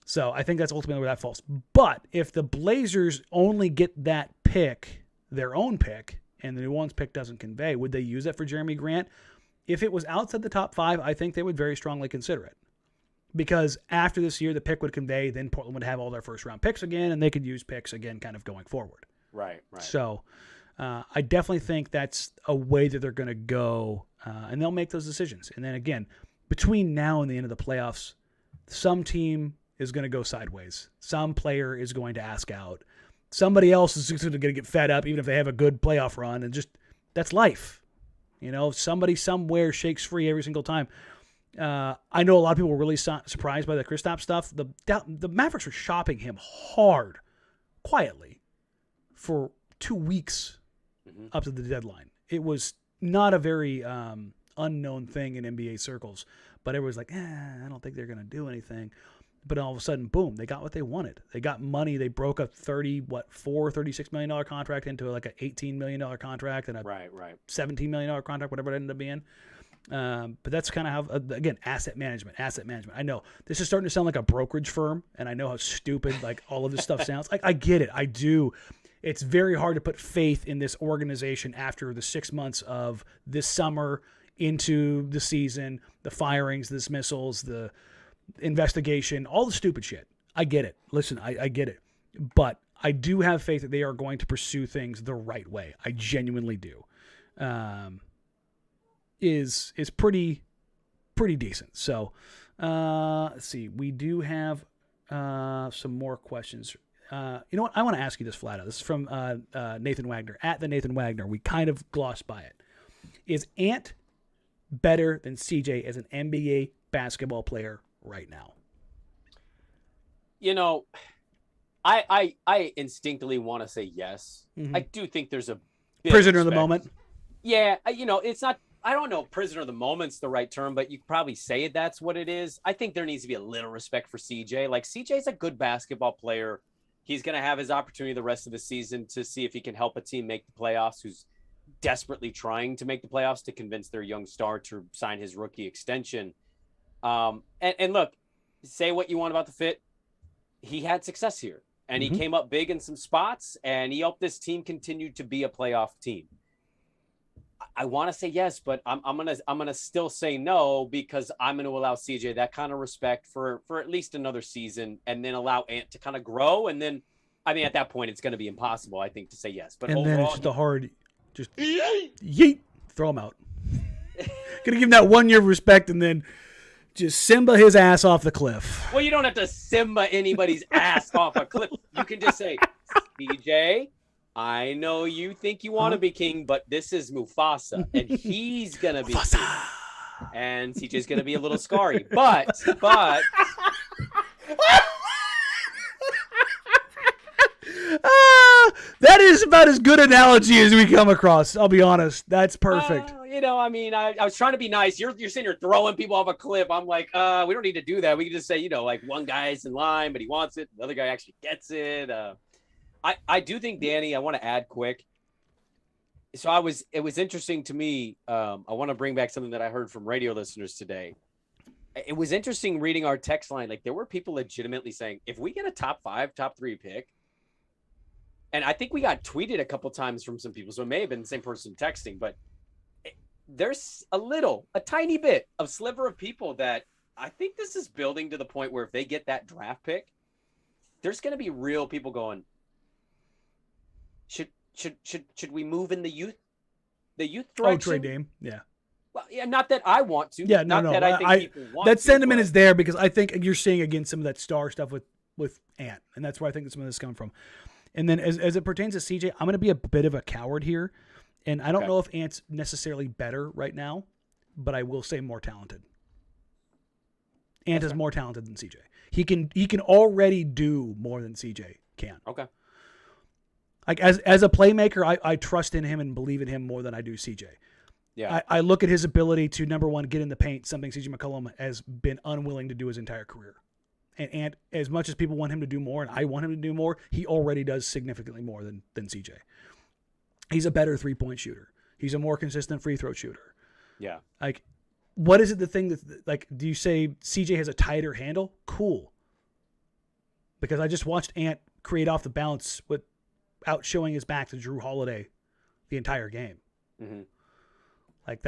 So I think that's ultimately where that falls. But if the Blazers only get that pick, their own pick, and the New Orleans pick doesn't convey, would they use that for Jerami Grant? If it was outside the top 5, I think they would very strongly consider it. Because after this year, the pick would convey, then Portland would have all their first-round picks again, and they could use picks again kind of going forward. Right. So I definitely think that's a way that they're going to go, and they'll make those decisions. And then again, between now and the end of the playoffs, some team is going to go sideways. Some player is going to ask out. Somebody else is going to get fed up, even if they have a good playoff run, and just that's life. You know, somebody somewhere shakes free every single time. I know a lot of people were really surprised by the Kristaps stuff. The Mavericks were shopping him hard, quietly, for 2 weeks up to the deadline. It was not a very unknown thing in NBA circles, but everyone was like, I don't think they're going to do anything. But all of a sudden, boom, they got what they wanted. They got money. They broke a $36 million contract into like an $18 million contract and a $17 million contract, whatever it ended up being. But that's kind of how, again, asset management. I know this is starting to sound like a brokerage firm, and I know how stupid like all of this stuff sounds. I get it. I do. It's very hard to put faith in this organization after the 6 months of this summer into the season, the firings, the dismissals, the investigation, all the stupid shit. I get it. Listen, I get it. But I do have faith that they are going to pursue things the right way. I genuinely do. Is pretty decent. So let's see. We do have some more questions. You know what? I want to ask you this flat out. This is from Nathan Wagner, at the Nathan Wagner. We kind of glossed by it. Is Ant better than CJ as an NBA basketball player right now? You know, I instinctively want to say yes. Mm-hmm. I do think there's a bit prisoner of the moment. Yeah, you know, it's not. I don't know if prisoner of the moment's the right term, but you could probably say that's what it is. I think there needs to be a little respect for CJ. Like, CJ's a good basketball player. He's going to have his opportunity the rest of the season to see if he can help a team make the playoffs who's desperately trying to make the playoffs to convince their young star to sign his rookie extension. And look, say what you want about the fit. He had success here, and he came up big in some spots, and he helped this team continue to be a playoff team. I want to say yes, but I'm gonna still say no, because I'm going to allow CJ that kind of respect for at least another season, and then allow Ant to kind of grow. And then, I mean, at that point, it's going to be impossible, I think, to say yes. But and overall, then it's just a hard, just yeet, throw him out. Gonna give him that 1 year of respect, and then just Simba his ass off the cliff. Well, you don't have to Simba anybody's ass off a cliff. You can just say, CJ, I know you think you want to be king, but this is Mufasa, and he's gonna be king, and CJ's gonna be a little scary. But that is about as good analogy as we come across. I'll be honest. That's perfect. I mean, I was trying to be nice. You're sitting here throwing people off a cliff. I'm like, we don't need to do that. We can just say, like one guy's in line, but he wants it. The other guy actually gets it. I do think, Danny, I want to add quick. So it was interesting to me. I want to bring back something that I heard from radio listeners today. It was interesting reading our text line. Like, there were people legitimately saying, if we get a top 5, top 3 pick, and I think we got tweeted a couple times from some people, so it may have been the same person texting, but there's a tiny bit of sliver of people that I think this is building to the point where if they get that draft pick, there's going to be real people going, should we move in the youth direction? Oh, Trey Dame. Yeah. Well, yeah, not that I want to. Yeah, no. That I think people want that to, sentiment is there because I think you're seeing again some of that star stuff with Ant, and that's where I think some of this comes from. And then as it pertains to CJ, I'm going to be a bit of a coward here, and I don't know if Ant's necessarily better right now, but I will say more talented. Ant is more talented than CJ. He can already do more than CJ can. Okay. Like as a playmaker, I trust in him and believe in him more than I do CJ. Yeah. I look at his ability to, number one, get in the paint, something CJ McCollum has been unwilling to do his entire career. And as much as people want him to do more, and I want him to do more, he already does significantly more than CJ. He's a better three-point shooter. He's a more consistent free throw shooter. Yeah. Like, what is it the thing that, like, do you say CJ has a tighter handle? Because I just watched Ant create off the bounce without showing his back to Drew Holiday the entire game. Mm-hmm. Like,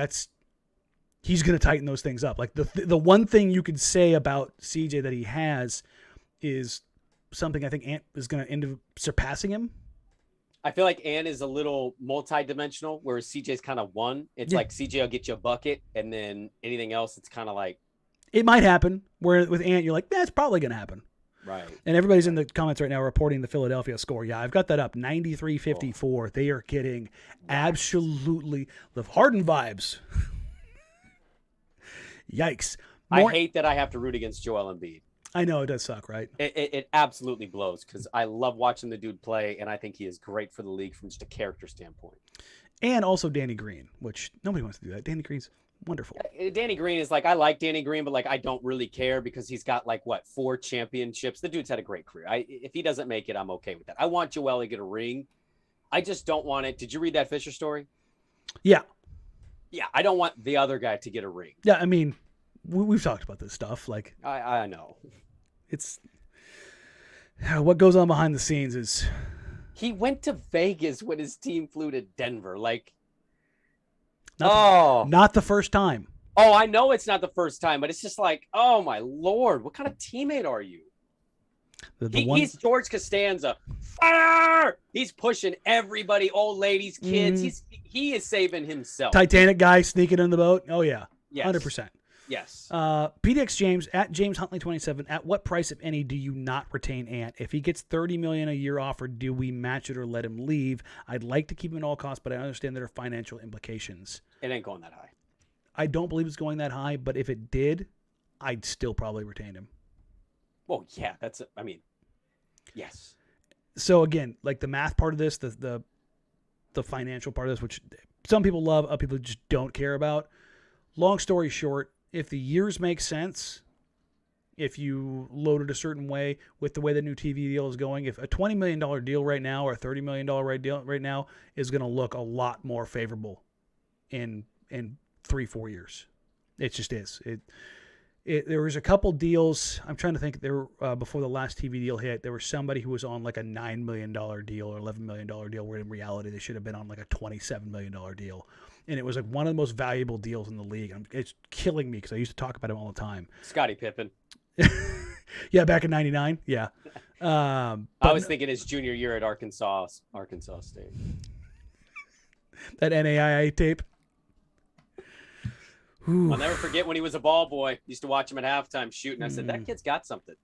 he's going to tighten those things up. Like, the one thing you could say about CJ that he has is something I think Ant is going to end up surpassing him. I feel like Ant is a little multi-dimensional, whereas CJ's kind of one. It's like CJ will get you a bucket, and then anything else, it's kind of like... It might happen, where with Ant, you're like, that's probably going to happen. Right. And everybody's in the comments right now reporting the Philadelphia score. Yeah, I've got that up, 93-54. Oh. They are getting absolutely the Harden vibes. Yikes. I hate that I have to root against Joel Embiid. I know, it does suck, right? It absolutely blows because I love watching the dude play, and I think he is great for the league from just a character standpoint. And also Danny Green, which nobody wants to do that. Danny Green's wonderful. Danny Green is like, I like Danny Green, but like I don't really care because he's got 4 championships. The dude's had a great career. If he doesn't make it, I'm okay with that. I want Joel to get a ring. I just don't want it. Did you read that Fisher story? Yeah. Yeah, I don't want the other guy to get a ring. Yeah, I mean, we've talked about this stuff. Like, I know. It's what goes on behind the scenes is he went to Vegas when his team flew to Denver. Like, not the first time. Oh, I know it's not the first time, but it's just like, oh my Lord, what kind of teammate are you? He's George Costanza. Fire! He's pushing everybody, old ladies, kids. He is saving himself. Titanic guy sneaking in the boat. Oh yeah, yes. 100%. Yes. PDX James at James Huntley 27. At what price, if any, do you not retain Ant? If he gets $30 million a year offered, do we match it or let him leave? I'd like to keep him at all costs, but I understand there are financial implications. It ain't going that high. I don't believe it's going that high, but if it did, I'd still probably retain him. Well, yeah, yes. So again, like the math part of this, the financial part of this, which some people love, other people just don't care about. Long story short, if the years make sense, if you load it a certain way with the way the new TV deal is going, if a $20 million deal right now or a $30 million deal right now is going to look a lot more favorable in 3-4 years. It just is. There was a couple deals. I'm trying to think. There before the last TV deal hit, there was somebody who was on like a $9 million deal or $11 million deal, where in reality they should have been on like a $27 million deal. And it was like one of the most valuable deals in the league. It's killing me because I used to talk about him all the time. Scottie Pippen. Yeah, back in '99. Yeah. I was thinking his junior year at Arkansas State. That NAIA tape. Ooh. I'll never forget when he was a ball boy. Used to watch him at halftime shooting. I said, that kid's got something.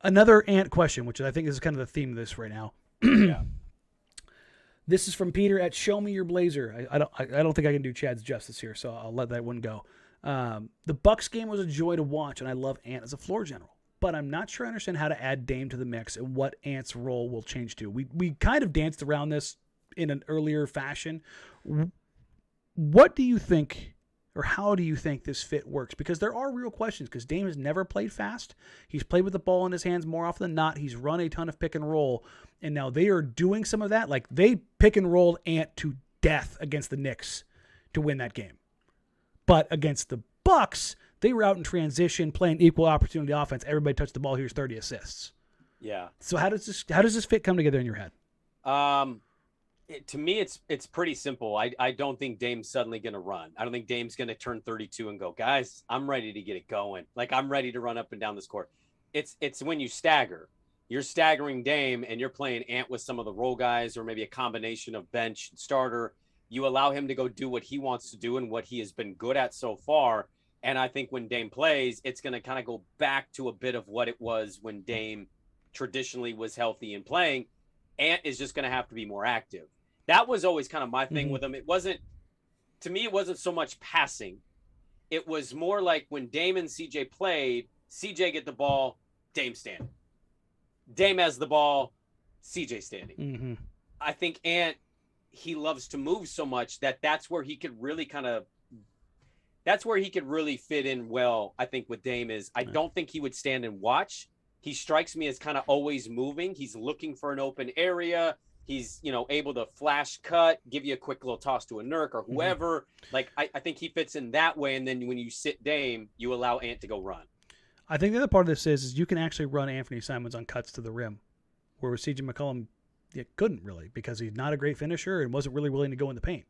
Another Ant question, which I think is kind of the theme of this right now. Yeah. This is from Peter at Show Me Your Blazer. I don't think I can do Chad's justice here, so I'll let that one go. The Bucks game was a joy to watch, and I love Ant as a floor general. But I'm not sure I understand how to add Dame to the mix and what Ant's role will change to. We kind of danced around this in an earlier fashion. What do you think, or how do you think this fit works? Because there are real questions, because Dame has never played fast. He's played with the ball in his hands more often than not. He's run a ton of pick and roll, and now they are doing some of that. Like, they pick and rolled Ant to death against the Knicks to win that game. But against the Bucks, they were out in transition, playing equal opportunity offense. Everybody touched the ball. Here's 30 assists. Yeah. So how does this fit come together in your head? To me, it's pretty simple. I don't think Dame's suddenly going to run. I don't think Dame's going to turn 32 and go, guys, I'm ready to get it going. Like, I'm ready to run up and down this court. It's when you stagger. You're staggering Dame and you're playing Ant with some of the role guys, or maybe a combination of bench and starter. You allow him to go do what he wants to do and what he has been good at so far. And I think when Dame plays, it's going to kind of go back to a bit of what it was when Dame traditionally was healthy and playing. Ant is just going to have to be more active. That was always kind of my thing with him. It wasn't so much passing. It was more like when Dame and CJ played, CJ get the ball, Dame standing. Dame has the ball, CJ standing. Mm-hmm. I think Ant, he loves to move so much that's where he could really fit in well, I think, with Dame is I don't think he would stand and watch. He strikes me as kind of always moving. He's looking for an open area. He's, able to flash cut, give you a quick little toss to a Nurk or whoever. Mm-hmm. Like, I think he fits in that way. And then when you sit Dame, you allow Ant to go run. I think the other part of this is you can actually run Anthony Simons on cuts to the rim, where with CJ McCollum, you couldn't really, because he's not a great finisher and wasn't really willing to go in the paint.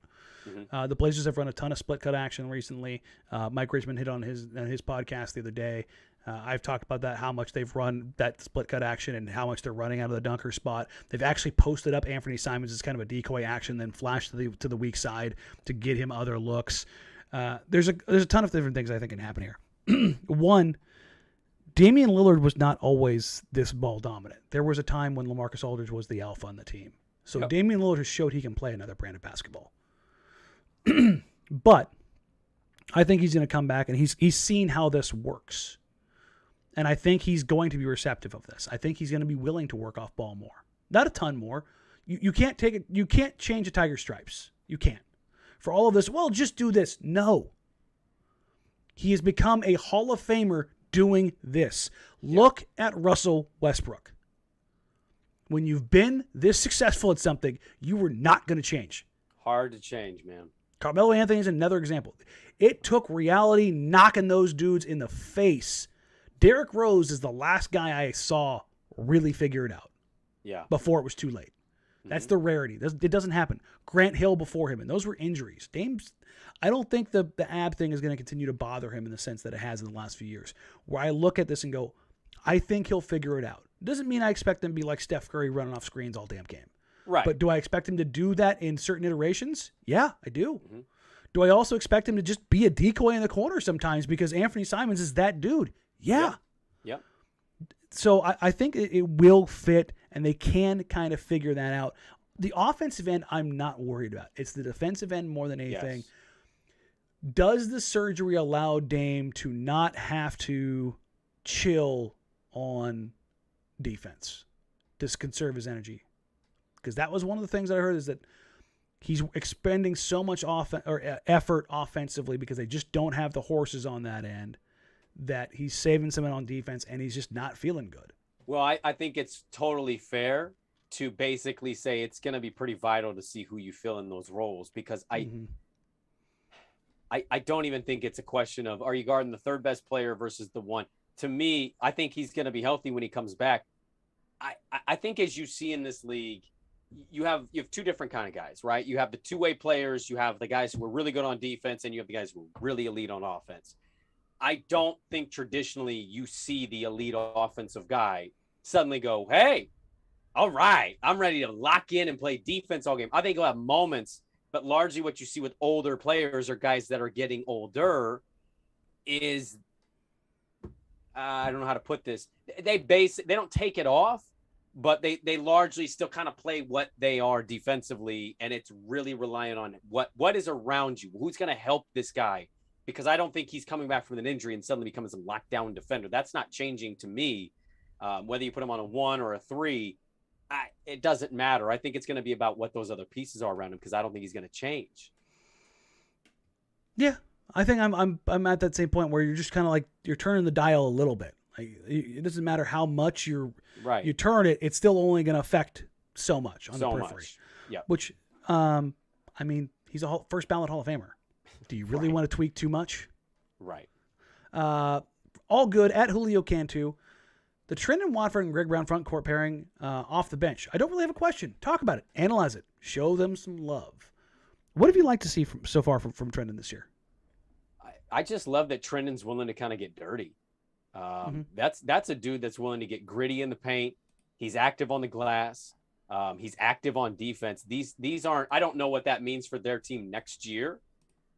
Mm-hmm. The Blazers have run a ton of split cut action recently. Mike Richmond hit on his podcast the other day. I've talked about that, how much they've run that split cut action and how much they're running out of the dunker spot. They've actually posted up Anthony Simons as kind of a decoy action, then flashed to the weak side to get him other looks. There's a ton of different things I think can happen here. One, Damian Lillard was not always this ball dominant. There was a time when LaMarcus Aldridge was the alpha on the team. So yep. Damian Lillard has showed he can play another brand of basketball. But I think he's going to come back, and he's seen how this works. And I think he's going to be receptive of this. I think he's going to be willing to work off ball more. Not a ton more. You can't take it. You can't change a tiger stripes. You can't. For all of this, well, just do this. No. He has become a Hall of Famer doing this. Look at Russell Westbrook. When you've been this successful at something, you were not going to change. Hard to change, man. Carmelo Anthony is another example. It took reality knocking those dudes in the face. Derrick Rose is the last guy I saw really figure it out. Yeah. Before it was too late. That's the rarity. It doesn't happen. Grant Hill before him, and those were injuries. Dame's, I don't think the ab thing is going to continue to bother him in the sense that it has in the last few years, where I look at this and go, I think he'll figure it out. Doesn't mean I expect him to be like Steph Curry running off screens all damn game. Right. But do I expect him to do that in certain iterations? Yeah, I do. Mm-hmm. Do I also expect him to just be a decoy in the corner sometimes because Anthony Simons is that dude? Yeah. Yep. So I think it will fit, and they can kind of figure that out. The offensive end, I'm not worried about. It's the defensive end more than anything. Yes. Does the surgery allow Dame to not have to chill on defense to conserve his energy? Because that was one of the things that I heard, is that he's expending so much effort offensively because they just don't have the horses on that end, that he's saving some on defense and he's just not feeling good. Well, I think it's totally fair to basically say it's going to be pretty vital to see who you fill in those roles, because I don't even think it's a question of, are you guarding the third best player versus the one? To me, I think he's going to be healthy when he comes back. I think, as you see in this league, you have two different kind of guys, right? You have the two-way players, you have the guys who are really good on defense, and you have the guys who are really elite on offense. I don't think traditionally you see the elite offensive guy suddenly go, hey, all right, I'm ready to lock in and play defense all game. I think he'll have moments, but largely what you see with older players or guys that are getting older is, I don't know how to put this. They don't take it off, but they largely still kind of play what they are defensively, and it's really reliant on what is around you. Who's going to help this guy? Because I don't think he's coming back from an injury and suddenly becomes a lockdown defender. That's not changing to me. Whether you put him on a 1 or a 3, it doesn't matter. I think it's going to be about what those other pieces are around him, because I don't think he's going to change. Yeah, I think I'm at that same point where you're just kind of like you're turning the dial a little bit. Like, it doesn't matter how much you turn it; it's still only going to affect so much on the periphery. Yeah. Which, I mean, he's a first ballot Hall of Famer. Do you really want to tweak too much? Right. All good at Julio Cantu. The Trendon Watford and Greg Brown front court pairing off the bench. I don't really have a question. Talk about it. Analyze it. Show them some love. What have you liked to see so far from Trendon this year? I just love that Trendon's willing to kind of get dirty. That's a dude that's willing to get gritty in the paint. He's active on the glass. He's active on defense. These aren't, I don't know what that means for their team next year,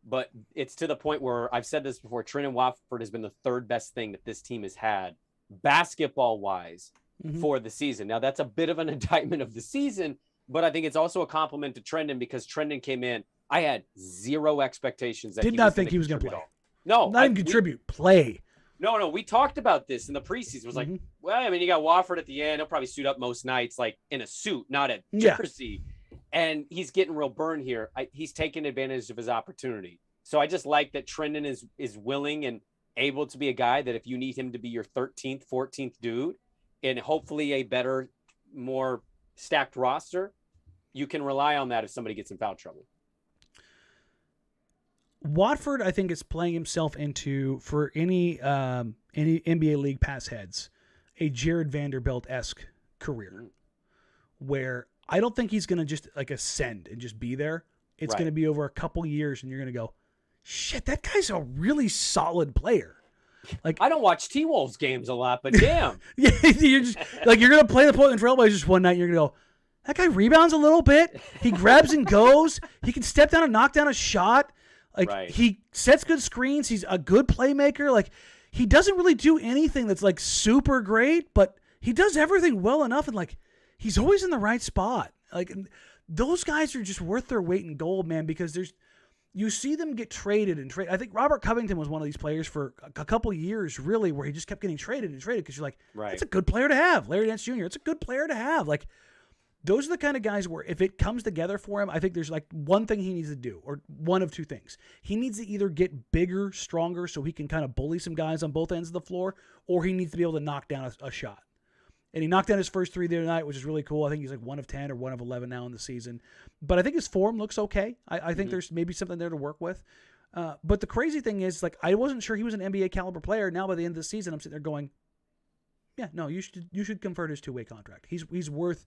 but it's to the point where I've said this before. Trendon Watford has been the third best thing that this team has had basketball wise for the season. Now that's a bit of an indictment of the season, but I think it's also a compliment to Trendon, because Trendon came in. I had zero expectations that he was going to play. No, not even contribute, play. No, we talked about this in the preseason. It was like, well, I mean, you got Wofford at the end. He'll probably suit up most nights, like in a suit, not a jersey. And he's getting real burn here. He's taking advantage of his opportunity. So I just like that Trendon is willing and able to be a guy that if you need him to be your 13th, 14th dude, and hopefully a better, more stacked roster, you can rely on that if somebody gets in foul trouble. Watford, I think, is playing himself into, for any NBA League Pass heads, a Jared Vanderbilt-esque career, where I don't think he's going to just like ascend and just be there. It's going to be over a couple years, and you're going to go, shit, that guy's a really solid player. Like, I don't watch T-Wolves games a lot, but damn. Yeah, you're just like, you're going to play the Portland Trailblazers one night, and you're going to go, that guy rebounds a little bit. He grabs and goes. He can step down and knock down a shot. Like, he sets good screens. He's a good playmaker. Like, he doesn't really do anything that's like super great, but he does everything well enough, and like, he's always in the right spot. Like, those guys are just worth their weight in gold, man, because you see them get traded and trade. I think Robert Covington was one of these players for a couple years, really, where he just kept getting traded and traded, because you're like, that's a good player to have. Larry Nance Jr., it's a good player to have. Like, those are the kind of guys where if it comes together for him, I think there's like one thing he needs to do, or one of two things. He needs to either get bigger, stronger, so he can kind of bully some guys on both ends of the floor, or he needs to be able to knock down a shot. And he knocked down his first 3 the other night, which is really cool. I think he's like 1 of 10 or 1 of 11 now in the season. But I think his form looks okay. I think there's maybe something there to work with. But the crazy thing is, like, I wasn't sure he was an NBA caliber player. Now by the end of the season, I'm sitting there going, yeah, no, you should convert his 2-way contract. He's worth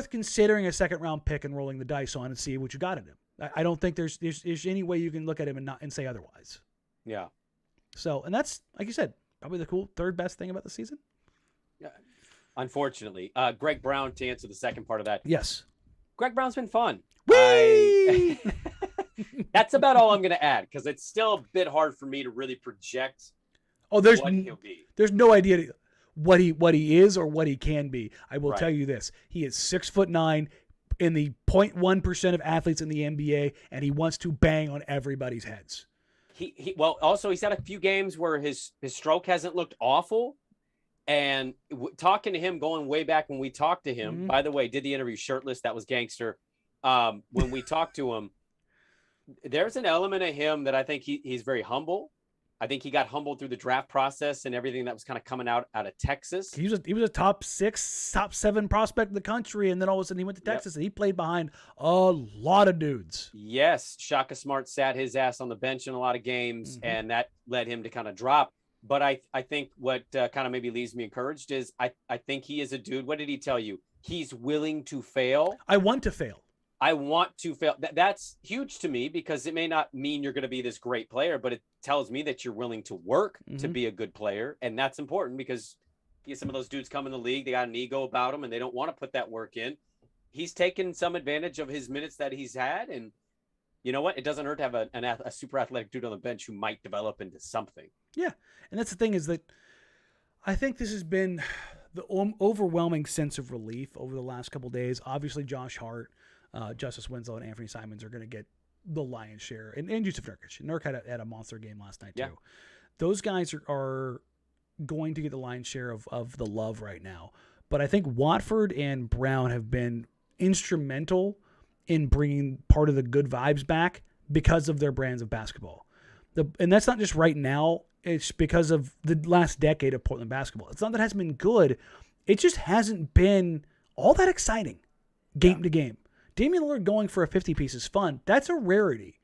considering a second round pick and rolling the dice on and see what you got in him. I don't think there's any way you can look at him and say otherwise. Yeah. So, and that's, like you said, probably the cool third best thing about the season. Yeah. Unfortunately, Greg Brown, to answer the second part of that. Yes. Greg Brown's been fun. Whee! That's about all I'm going to add, because it's still a bit hard for me to really project what he'll be. There's no idea what he is or what he can be. I will tell you this: he is 6'9", in the 0.1% of athletes in the NBA, and he wants to bang on everybody's heads. Well, also he's had a few games where his stroke hasn't looked awful. And talking to him, going way back when we talked to him, by the way, did the interview shirtless. That was gangster. When we talked to him, there's an element of him that I think he's very humble. I think he got humbled through the draft process and everything that was kind of coming out of Texas. He was a top 6, top 7 prospect in the country, and then all of a sudden he went to Texas and he played behind a lot of dudes. Yes, Shaka Smart sat his ass on the bench in a lot of games, and that led him to kind of drop. But I think what kind of maybe leaves me encouraged is I think he is a dude. What did he tell you? He's willing to fail. I want to fail. I want to fail. That's huge to me, because it may not mean you're going to be this great player, but it tells me that you're willing to work to be a good player. And that's important, because some of those dudes come in the league, they got an ego about them and they don't want to put that work in. He's taken some advantage of his minutes that he's had. And you know what? It doesn't hurt to have a super athletic dude on the bench who might develop into something. Yeah. And that's the thing, is that I think this has been overwhelming sense of relief over the last couple of days. Obviously, Josh Hart, Justice Winslow, and Anthony Simons are going to get the lion's share, and Yusuf Nurkic. Nurk had a monster game last night too. Those guys are going to get the lion's share of the love right now. But I think Watford and Brown have been instrumental in bringing part of the good vibes back because of their brands of basketball. And that's not just right now. It's because of the last decade of Portland basketball. It's not that it hasn't been good. It just hasn't been all that exciting game to game. Damian Lillard going for a 50-piece is fun. That's a rarity.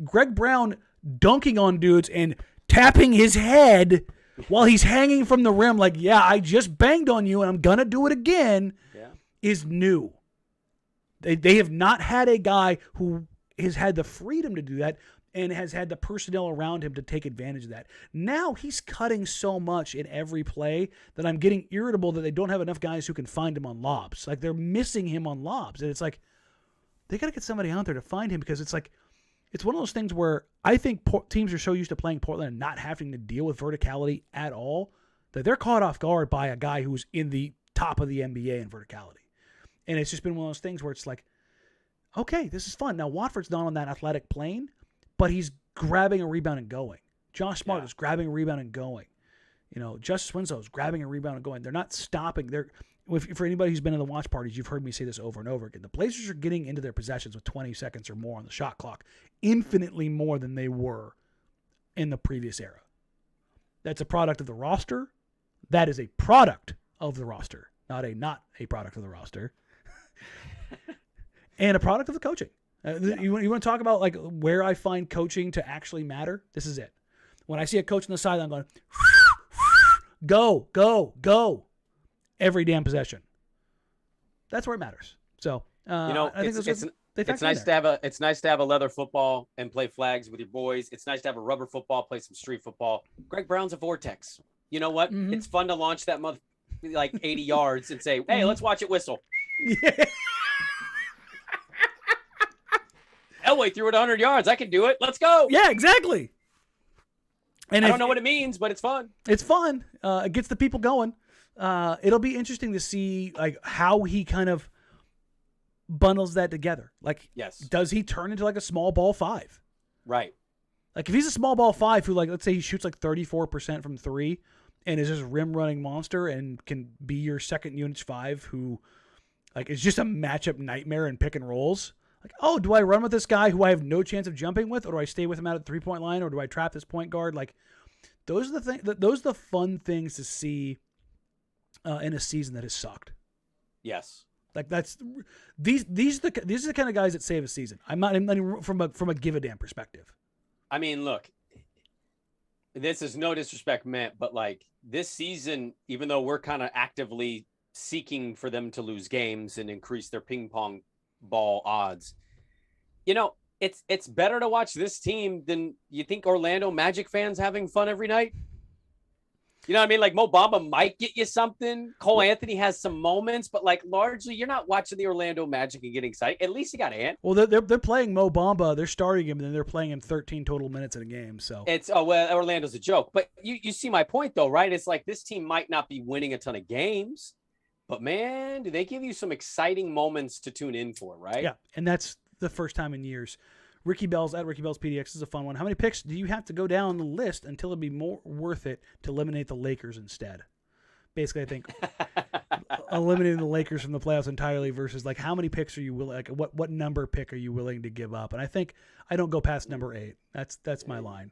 Greg Brown dunking on dudes and tapping his head while he's hanging from the rim like, yeah, I just banged on you and I'm going to do it again is new. They have not had a guy who has had the freedom to do that and has had the personnel around him to take advantage of that. Now he's cutting so much in every play that I'm getting irritable that they don't have enough guys who can find him on lobs. Like, they're missing him on lobs. And it's like, they got to get somebody out there to find him, because it's like, it's one of those things where I think teams are so used to playing Portland and not having to deal with verticality at all that they're caught off guard by a guy who's in the top of the NBA in verticality. And it's just been one of those things where it's like, okay, this is fun. Now, Watford's not on that athletic plane, but he's grabbing a rebound and going. Josh Smart is grabbing a rebound and going. You know, Justice Winslow is grabbing a rebound and going. They're not stopping. For anybody who's been in the watch parties, you've heard me say this over and over again. The Blazers are getting into their possessions with 20 seconds or more on the shot clock, infinitely more than they were in the previous era. That's a product of the roster. That is a product of the roster, not a product of the roster. And a product of the coaching. You want to talk about like where I find coaching to actually matter? This is it. When I see a coach on the sideline, I'm going, go, go, go, every damn possession. That's where it matters. So I think it's nice to have a leather football and play flags with your boys. It's nice to have a rubber football, play some street football. Greg Brown's a vortex. You know what? Mm-hmm. It's fun to launch that like 80 yards and say, hey, let's watch it whistle. Yeah. Elway threw it 100 yards. I can do it. Let's go. Yeah, exactly. And I don't know what it means, but it's fun. It's fun. It gets the people going. It'll be interesting to see like how he kind of bundles that together. Like, does he turn into like a small ball five? Right. Like if he's a small ball five who, like, let's say he shoots like 34% from three and is just a rim running monster and can be your second unit five who like is just a matchup nightmare and pick and rolls. Like, oh, do I run with this guy who I have no chance of jumping with, or do I stay with him out at the 3-point line, or do I trap this point guard? Like, those are the things. Those are the fun things to see in a season that has sucked. Yes, like these are the kind of guys that save a season. I'm not from a give a damn perspective. I mean, look, this is no disrespect meant, but like this season, even though we're kind of actively seeking for them to lose games and increase their ping pong ball odds, you know, it's better to watch this team than you think Orlando Magic fans having fun every night. You know what I mean? Like Mo Bamba might get you something. Cole Anthony has some moments, but like largely you're not watching the Orlando Magic and getting excited. At least you got Ant. Well, they're playing Mo Bamba. They're starting him, and then they're playing him 13 total minutes in a game. So it's Orlando's a joke. But you see my point though, right? It's like this team might not be winning a ton of games, but man, do they give you some exciting moments to tune in for, right? Yeah, and that's the first time in years. Ricky Bell's PDX is a fun one. How many picks do you have to go down the list until it'd be more worth it to eliminate the Lakers instead? Basically, I think eliminating the Lakers from the playoffs entirely versus like how many picks are you willing? Like what number pick are you willing to give up? And I think I don't go past number 8. That's my line.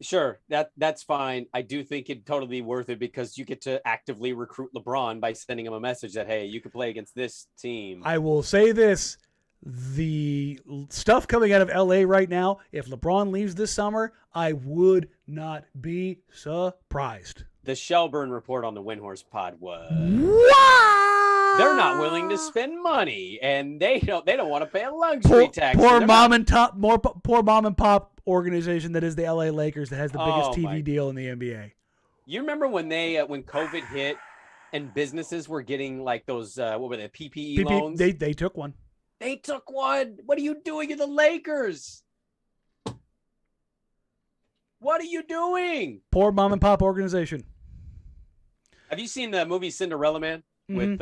Sure, that's fine. I do think it'd totally be worth it because you get to actively recruit LeBron by sending him a message that, hey, you can play against this team. I will say this. The stuff coming out of LA right now, if LeBron leaves this summer, I would not be surprised. The Shelburne report on the Windhorse pod was they're not willing to spend money and they don't want to pay a luxury tax. Poor mom and pop organization that is the LA Lakers that has the biggest TV deal in the NBA. You remember when when COVID hit and businesses were getting like those what were they, PPE loans? They took one. They took one. What are you doing in the Lakers? What are you doing? Poor mom and pop organization. Have you seen the movie Cinderella Man with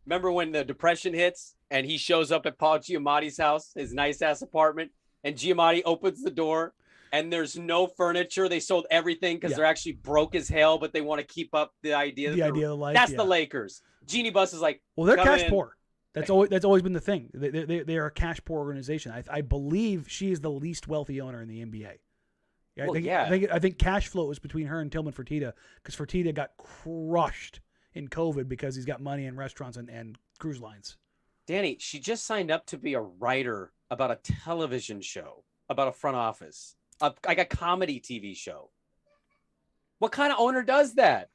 remember when the depression hits and he shows up at Paul Giamatti's house, his nice ass apartment, and Giamatti opens the door and there's no furniture. They sold everything because they're actually broke as hell, but they want to keep up the idea of life. That's the Lakers. Jeannie Buss is like, well, they're cash poor. That's always been the thing. They are a cash poor organization. I believe she is the least wealthy owner in the NBA. I think cash flow was between her and Tillman Fertitta, because Fertitta got crushed in COVID because he's got money in restaurants and cruise lines. Danny, she just signed up to be a writer about a television show, about a front office, like a comedy TV show. What kind of owner does that?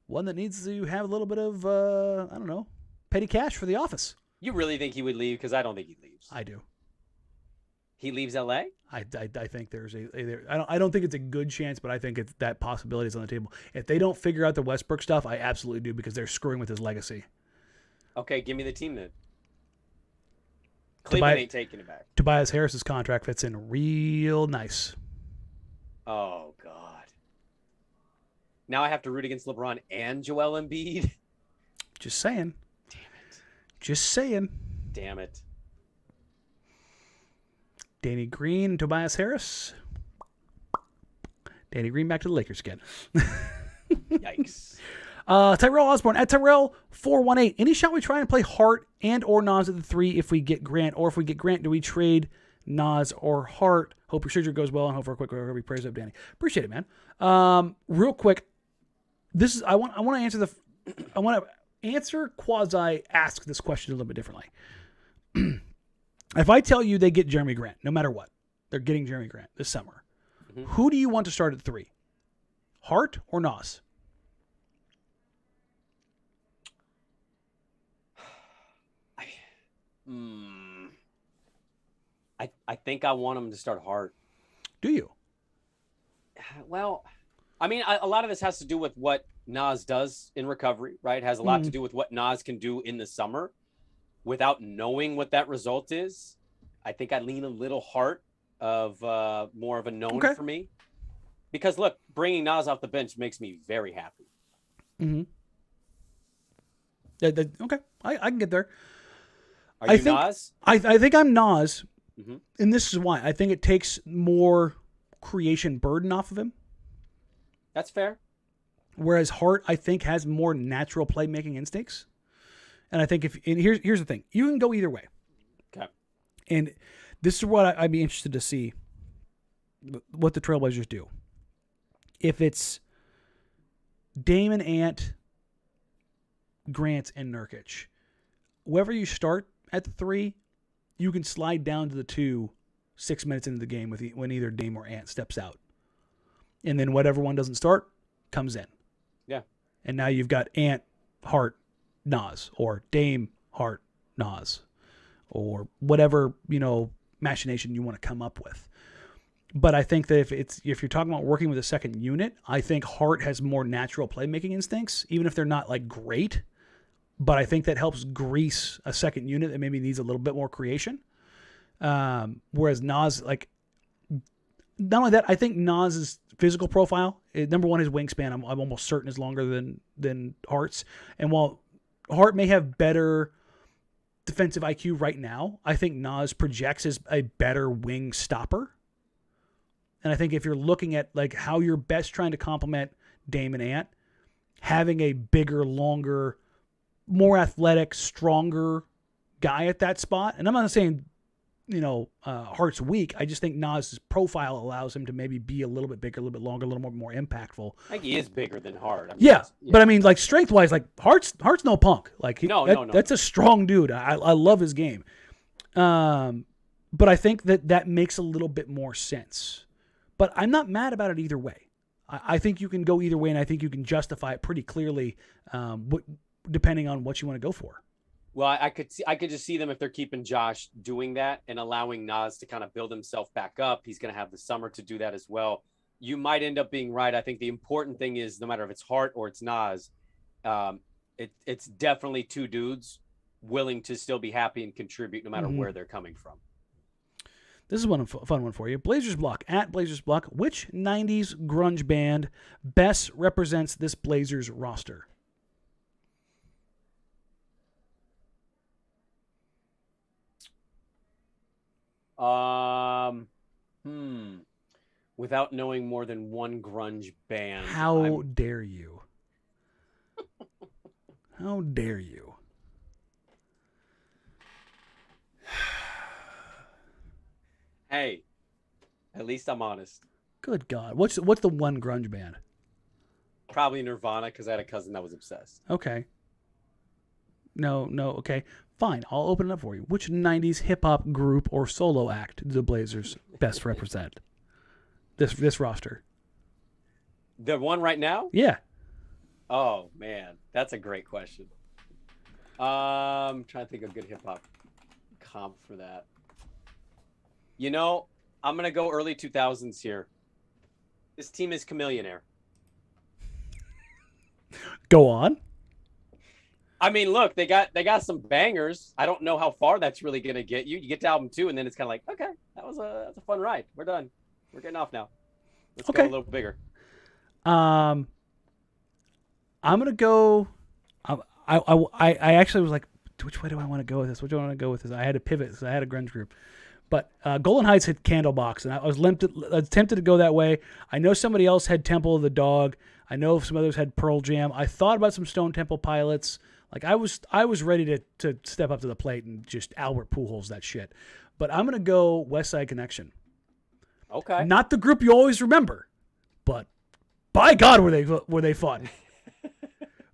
One that needs to have a little bit of, I don't know, petty cash for the office. You really think he would leave? Because I don't think he leaves. I do. He leaves LA? I think there's I don't think it's a good chance, but I think that possibility is on the table. If they don't figure out the Westbrook stuff, I absolutely do, because they're screwing with his legacy. Okay, give me the team then. Cleveland ain't taking it back. Tobias Harris's contract fits in real nice. Oh, God. Now I have to root against LeBron and Joel Embiid? Just saying. Damn it. Just saying. Damn it. Danny Green and Tobias Harris. Danny Green back to the Lakers again. Yikes. Tyrell Osborne at Tyrell418. Any shot we try and play Hart and or Nas at the 3 if we get Grant, or if we get Grant, do we trade Nas or Hart? Hope your surgery goes well and hope for a quick recovery. Praise up, Danny. Appreciate it, man. Real quick, I want to answer quasi ask this question a little bit differently. If I tell you they get Jerami Grant, no matter what, they're getting Jerami Grant this summer, who do you want to start at 3? Hart or Nas? I think I want him to start Hart. Do you? Well, I mean, a lot of this has to do with what Nas does in recovery, right? It has a lot to do with what Nas can do in the summer. Without knowing what that result is, I think I lean a little Hart of more of a known for me. Because, look, bringing Nas off the bench makes me very happy. Mm-hmm. Okay, I can get there. Are you Nas? I think I'm Nas, and this is why. I think it takes more creation burden off of him. That's fair. Whereas Hart, I think, has more natural playmaking instincts. And I think here's the thing. You can go either way. Okay. And this is what I'd be interested to see what the Trailblazers do. If it's Damon, Ant, Grant, and Nurkic, whoever you start at the 3, you can slide down to the 2 6 minutes into the game when either Dame or Ant steps out. And then whatever one doesn't start comes in. Yeah. And now you've got Ant, Hart, Nas, or Dame, Hart, Nas, or whatever, machination you want to come up with. But I think that if you're talking about working with a second unit, I think Hart has more natural playmaking instincts, even if they're not like great. But I think that helps grease a second unit that maybe needs a little bit more creation. Whereas Nas, not only that, I think Nas's physical profile, number one, his wingspan, I'm almost certain is longer than Hart's. And while Hart may have better defensive IQ right now, I think Nas projects as a better wing stopper. And I think if you're looking at how you're best trying to complement Dame and Ant, having a bigger, longer, more athletic, stronger guy at that spot. And I'm not saying, Hart's weak. I just think Nas's profile allows him to maybe be a little bit bigger, a little bit longer, a little more impactful. I think he is bigger than Hart. But I mean, strength-wise, Hart's no punk. No. That's a strong dude. I love his game. But I think that makes a little bit more sense. But I'm not mad about it either way. I think you can go either way, and I think you can justify it pretty clearly, depending on what you want to go for. Well, I could just see them if they're keeping Josh doing that and allowing Nas to kind of build himself back up. He's going to have the summer to do that as well. You might end up being right. I think the important thing is no matter if it's Hart or it's Nas, it's definitely 2 dudes willing to still be happy and contribute no matter where they're coming from. This is one fun one for you. Blazers Block, at Blazers Block. Which 90s grunge band best represents this Blazers roster? Without knowing more than one grunge band. How dare you? How dare you? Hey, at least I'm honest. Good God. What's the one grunge band? Probably Nirvana, because I had a cousin that was obsessed. Okay. No, okay. Fine, I'll open it up for you. Which 90s hip-hop group or solo act do the Blazers best represent? This roster. The one right now? Yeah. Oh, man. That's a great question. I'm trying to think of a good hip-hop comp for that. You know, I'm going to go early 2000s here. This team is Chameleonaire. Go on. I mean, look, they got some bangers. I don't know how far that's really going to get you. You get to album 2, and then it's kind of like, okay, that's a fun ride. We're done. We're getting off now. Let's go a little bigger. I'm going to go. I actually was like, which way do I want to go with this? Which way do I want to go with this? I had to pivot because I had a grunge group. But Golden Heights had Candlebox, and I was tempted to go that way. I know somebody else had Temple of the Dog. I know some others had Pearl Jam. I thought about some Stone Temple Pilots. Like I was ready to step up to the plate and just Albert Pujols that shit. But I'm gonna go West Side Connection. Okay. Not the group you always remember, but by God were they fun.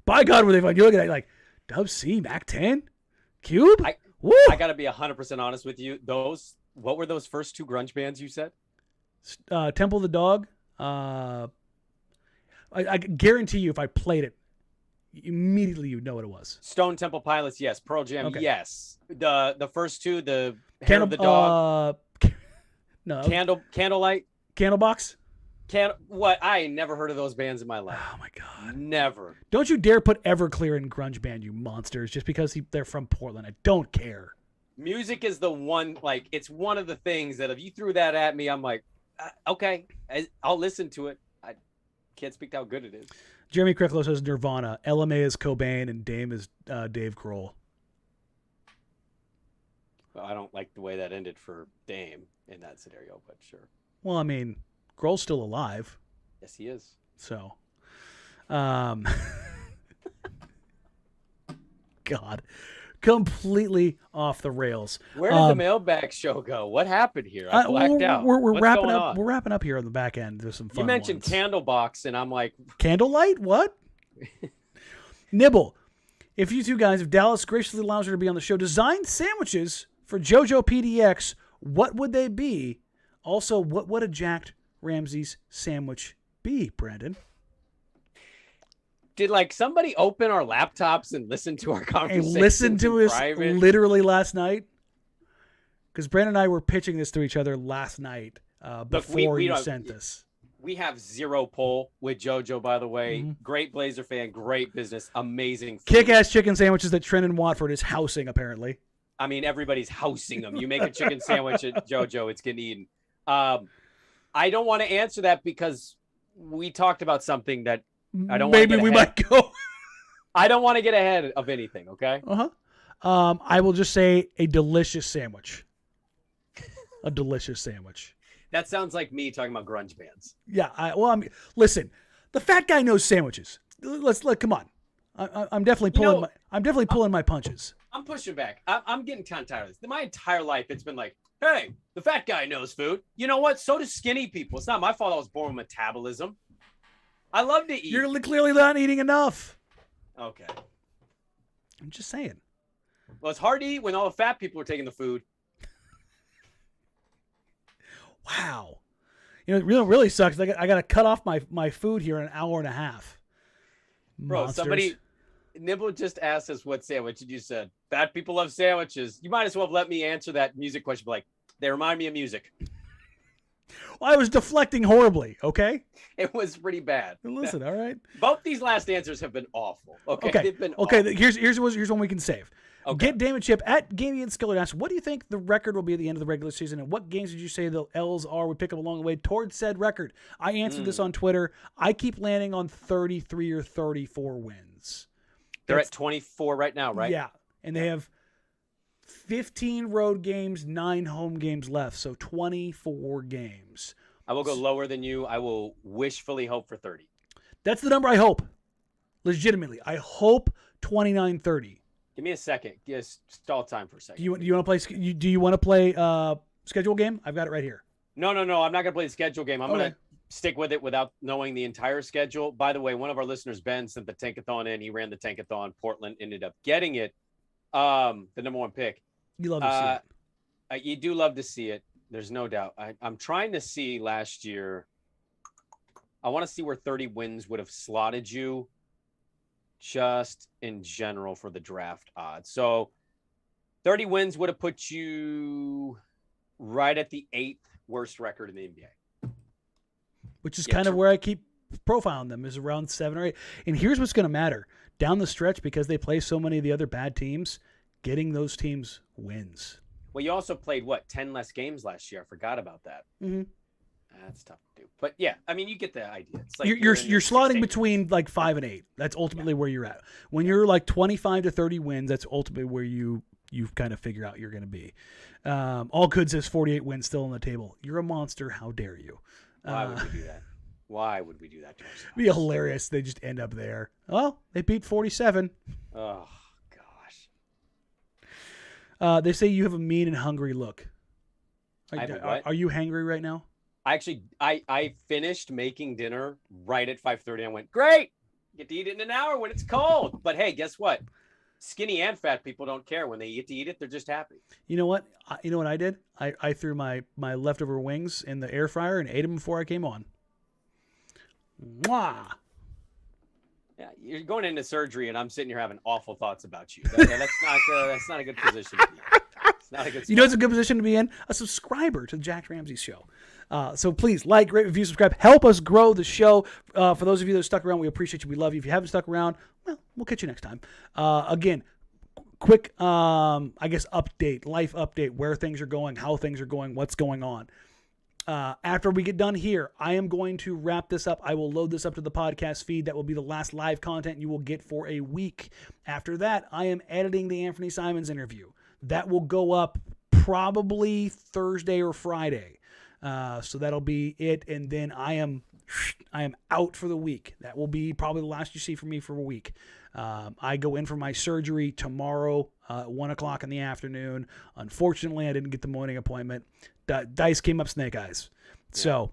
By God were they fun. You look at it like Dub C, Mac 10, Cube. I gotta be 100% honest with you. What were those first two grunge bands you said? Temple of the Dog. I guarantee you, if I played it, immediately you'd know what it was. Stone Temple Pilots, yes. Pearl Jam, okay. yes. The first two, the Hair of the Dog. No. Candlelight. Candlebox. What? I ain't never heard of those bands in my life. Oh my God. Never. Don't you dare put Everclear in grunge band, you monsters, just because they're from Portland. I don't care. Music is the one, like, it's one of the things that if you threw that at me, I'm like, okay, I'll listen to it. I can't speak to how good it is. Jeremy Cricklow says Nirvana, LMA is Cobain, and Dame is Dave Grohl. Well, I don't like the way that ended for Dame in that scenario, but sure. Well, I mean, Grohl's still alive. Yes, he is. So, God, completely off the rails. Where did the mailbag show go? What happened here? I blacked out. We're wrapping up. On? We're wrapping up here on the back end. There's some fun. You mentioned ones. Candlebox, and I'm like, Candlelight? What? Nibble. If you two guys, if Dallas graciously allows her to be on the show, designed sandwiches for JoJo PDX, what would they be? Also, what would a jacked Ramsays sandwich be, Brandon? Did somebody open our laptops and listen to our conversation? And listen to us literally last night? Because Brandon and I were pitching this to each other last night before you sent this. We have zero pull with JoJo, by the way. Mm-hmm. Great Blazer fan, great business, amazing food. Kick-ass chicken sandwiches that Trenton Watford is housing, apparently. I mean, everybody's housing them. You make a chicken sandwich at JoJo, it's getting eaten. I don't want to answer that because we talked about something that I don't. Maybe we might go. I don't want to get ahead of anything. Okay. I will just say a delicious sandwich. A delicious sandwich. That sounds like me talking about grunge bands. Yeah. Listen. The fat guy knows sandwiches. Come on. I'm definitely pulling. I'm definitely pulling my punches. I'm pushing back. I'm getting kind of tired of this. My entire life, it's been like, hey, the fat guy knows food. You know what? So do skinny people. It's not my fault I was born with metabolism. I love to eat. You're clearly not eating enough. Okay. I'm just saying. Well, it's hard to eat when all the fat people are taking the food. Wow. It really sucks. I got to cut off my food here in an hour and a half. Bro, somebody, Nibble just asked us what sandwich, and you said, fat people love sandwiches. You might as well have let me answer that music question. Like, they remind me of music. Well, I was deflecting horribly, okay? It was pretty bad. Listen, all right. Both these last answers have been awful. Okay. They've been okay. awful. Here's one we can save. Okay. Get Damon Chip at Gamey and Skillard asks, what do you think the record will be at the end of the regular season, and what games did you say the L's are we pick up along the way towards said record? I answered this on Twitter. I keep landing on 33 or 34 wins. They're at 24 right now, right? Yeah, and they have 15 road games, 9 home games left, so 24 games. I will go lower than you. I will wishfully hope for 30. That's the number I hope. Legitimately, I hope 29-30. Give me a second. Just stall time for a second. Do you want to play? Do you want to play schedule game? I've got it right here. No. I'm not going to play the schedule game. I'm Okay. going to stick with it without knowing the entire schedule. By the way, one of our listeners, Ben, sent the Tankathon in. He ran the Tankathon. Portland ended up getting it. The number 1 pick. You love to see it. You do love to see it. There's no doubt. I'm trying to see last year. I want to see where 30 wins would have slotted you just in general for the draft odds. So 30 wins would have put you right at the 8th worst record in the NBA. Which is kind of where I keep profiling them, is around 7 or 8. And here's what's going to matter. Down the stretch, because they play so many of the other bad teams, getting those teams wins. Well, you also played, 10 less games last year. I forgot about that. Mm-hmm. That's tough to do. But, yeah, I mean, you get the idea. It's like you're slotting between like 5 and 8. That's ultimately where you're at. When you're like 25 to 30 wins, that's ultimately where you kind of figure out you're going to be. All Good says 48 wins still on the table. You're a monster. How dare you? Why would we do that? Why would we do that to ourselves? It'd be hilarious. They just end up there. Well, they beat 47. Oh, gosh. They say you have a mean and hungry look. What? Are you hangry right now? I finished making dinner right at 5:30. I went, great. Get to eat it in an hour when it's cold. But hey, guess what? Skinny and fat people don't care. When they get to eat it, they're just happy. You know what? You know what I did? I threw my leftover wings in the air fryer and ate them before I came on. Mwah! Yeah, you're going into surgery, and I'm sitting here having awful thoughts about you. That's not a good position to be in. It's not a good spot. You know, it's a good position to be in. A subscriber to the Jack Ramsey Show. So please like, rate, review, subscribe. Help us grow the show. For those of you that are stuck around, we appreciate you. We love you. If you haven't stuck around, well, we'll catch you next time. Again, quick, life update, where things are going, how things are going, what's going on. After we get done here, I am going to wrap this up. I will load this up to the podcast feed. That will be the last live content you will get for a week. After that, I am editing the Anthony Simons interview. That will go up probably Thursday or Friday. So that'll be it. And then I am out for the week. That will be probably the last you see from me for a week. I go in for my surgery tomorrow at 1 o'clock in the afternoon. Unfortunately, I didn't get the morning appointment. Dice came up snake eyes. Yeah. So,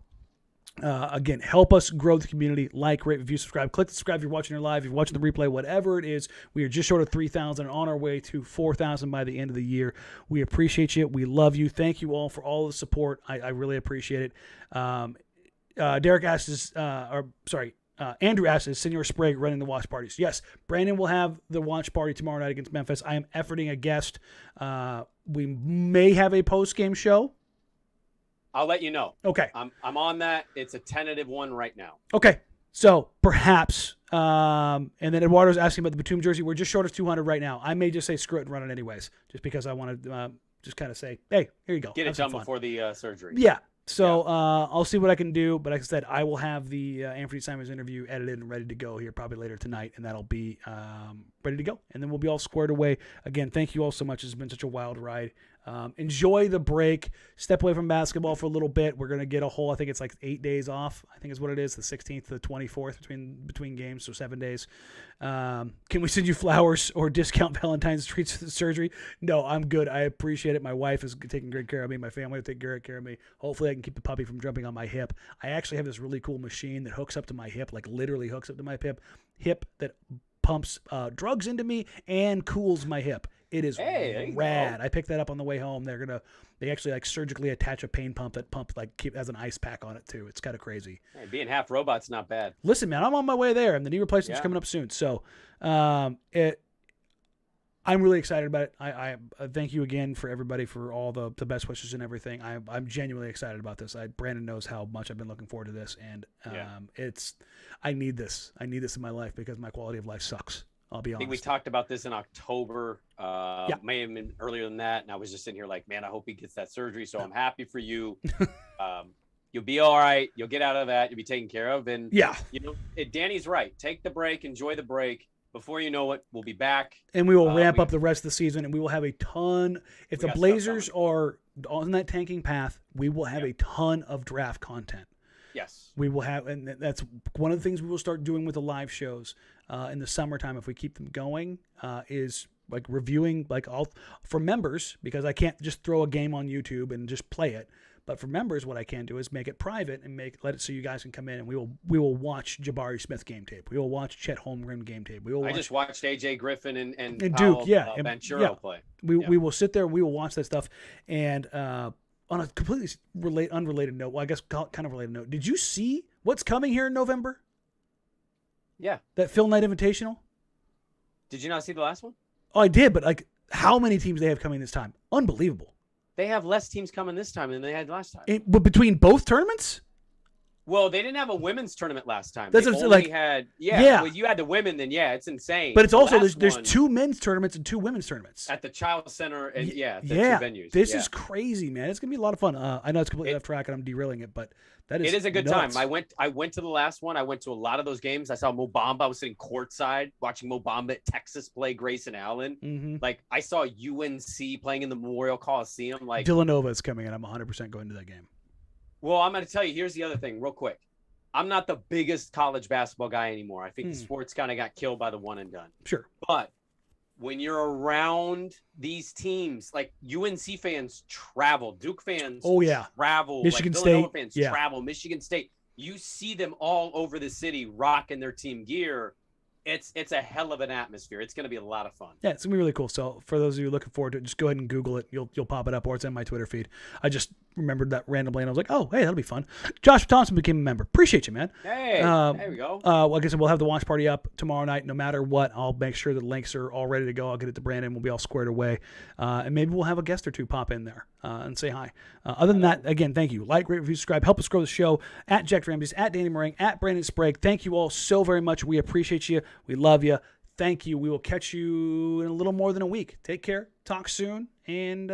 again, help us grow the community. Like, rate, review, subscribe. Click the subscribe if you're watching it live. If you're watching the replay, whatever it is, we are just short of 3,000 on our way to 4,000 by the end of the year. We appreciate you. We love you. Thank you all for all the support. I really appreciate it. Derek asks, Andrew asks, is Senor Sprague running the watch parties? Yes, Brandon will have the watch party tomorrow night against Memphis. I am efforting a guest. We may have a post-game show. I'll let you know. Okay. I'm on that. It's a tentative one right now. Okay. So perhaps, and then Eduardo's asking about the Batum jersey. We're just short of 200 right now. I may just say screw it and run it anyways, just because I want to just kind of say, hey, here you go. Get it done before the surgery. Yeah. So I'll see what I can do. But like I said, I will have the Anthony Simons interview edited and ready to go here probably later tonight, and that'll be ready to go. And then we'll be all squared away. Again, thank you all so much. It's been such a wild ride. Enjoy the break. Step away from basketball for a little bit. We're going to get a whole, I think it's like 8 days off, I think is what it is, the 16th to the 24th between games, so 7 days. Can we send you flowers or discount Valentine's treats for the surgery? No, I'm good. I appreciate it. My wife is taking great care of me. My family will take great care of me. Hopefully I can keep the puppy from jumping on my hip. I actually have this really cool machine that hooks up to my hip, like literally hooks up to my hip that pumps drugs into me and cools my hip. It is rad. I picked that up on the way home. They actually like surgically attach a pain pump that has an ice pack on it too. It's kind of crazy. Hey, being half robot's not bad. Listen, man, I'm on my way there, and the knee replacement's coming up soon. So, I'm really excited about it. I thank you again for everybody for all the best wishes and everything. I'm genuinely excited about this. Brandon knows how much I've been looking forward to this, and I need this. I need this in my life because my quality of life sucks I'll be honest. I think we talked about this in October. May have been earlier than that. And I was just sitting here like, man, I hope he gets that surgery. So I'm happy for you. You'll be all right. You'll get out of that. You'll be taken care of. And Danny's right. Take the break. Enjoy the break. Before you know it, we'll be back. And we will ramp up the rest of the season, and we will have a ton. If the Blazers are on that tanking path, we will have a ton of draft content. Yes. We will have, and that's one of the things we will start doing with the live shows in the summertime if we keep them going, is like reviewing, like all for members, because I can't just throw a game on YouTube and just play it. But for members, what I can do is make it private and let it so you guys can come in, and we will watch Jabari Smith game tape. We will watch Chet Holmgren game tape. I just watched AJ Griffin and Paolo Banchero play. We will sit there. We will watch that stuff. And on a completely unrelated note, well, I guess kind of related note, did you see what's coming here in November? Yeah, that Phil Knight Invitational. Did you not see the last one? Oh, I did, but like how many teams they have coming this time? Unbelievable. They have less teams coming this time than they had last time. But between both tournaments? Well, they didn't have a women's tournament last time. That's they only had Well, you had the women, then it's insane. But it's also there's 2 men's tournaments and 2 women's tournaments at the Child Center, and the 2 venues. This is crazy, man. It's gonna be a lot of fun. I know it's completely off track and I'm derailing it, but it is a good nuts. time. I went to the last one. I went to a lot of those games. I saw Mo Bamba. I was sitting courtside watching Mo Bamba at Texas play Grayson Allen. Mm-hmm. Like I saw UNC playing in the Memorial Coliseum. Like Villanova is coming, and I'm 100% going to that game. Well, I'm going to tell you. Here's the other thing, real quick. I'm not the biggest college basketball guy anymore. I think the sports kind of got killed by the one and done. Sure. But when you're around these teams, like UNC fans travel, Duke fans travel, Michigan like State fans travel, Michigan State. You see them all over the city rocking their team gear. It's a hell of an atmosphere. It's going to be a lot of fun. Yeah, it's going to be really cool. So for those of you looking forward to it, just go ahead and Google it. You'll pop it up, or it's in my Twitter feed. I just remembered that randomly, and I was like, oh, hey, that'll be fun. Josh Thompson became a member. Appreciate you, man. Hey, there we go. Like I said, we'll have the watch party up tomorrow night. No matter what, I'll make sure the links are all ready to go. I'll get it to Brandon. We'll be all squared away. And maybe we'll have a guest or two pop in there and say hi. Other than that, again, thank you. Like, rate, review, subscribe. Help us grow the show. At Jack Ramsays, at Danny Marang, at Brandon Sprague. Thank you all so very much. We appreciate you. We love you. Thank you. We will catch you in a little more than a week. Take care. Talk soon. And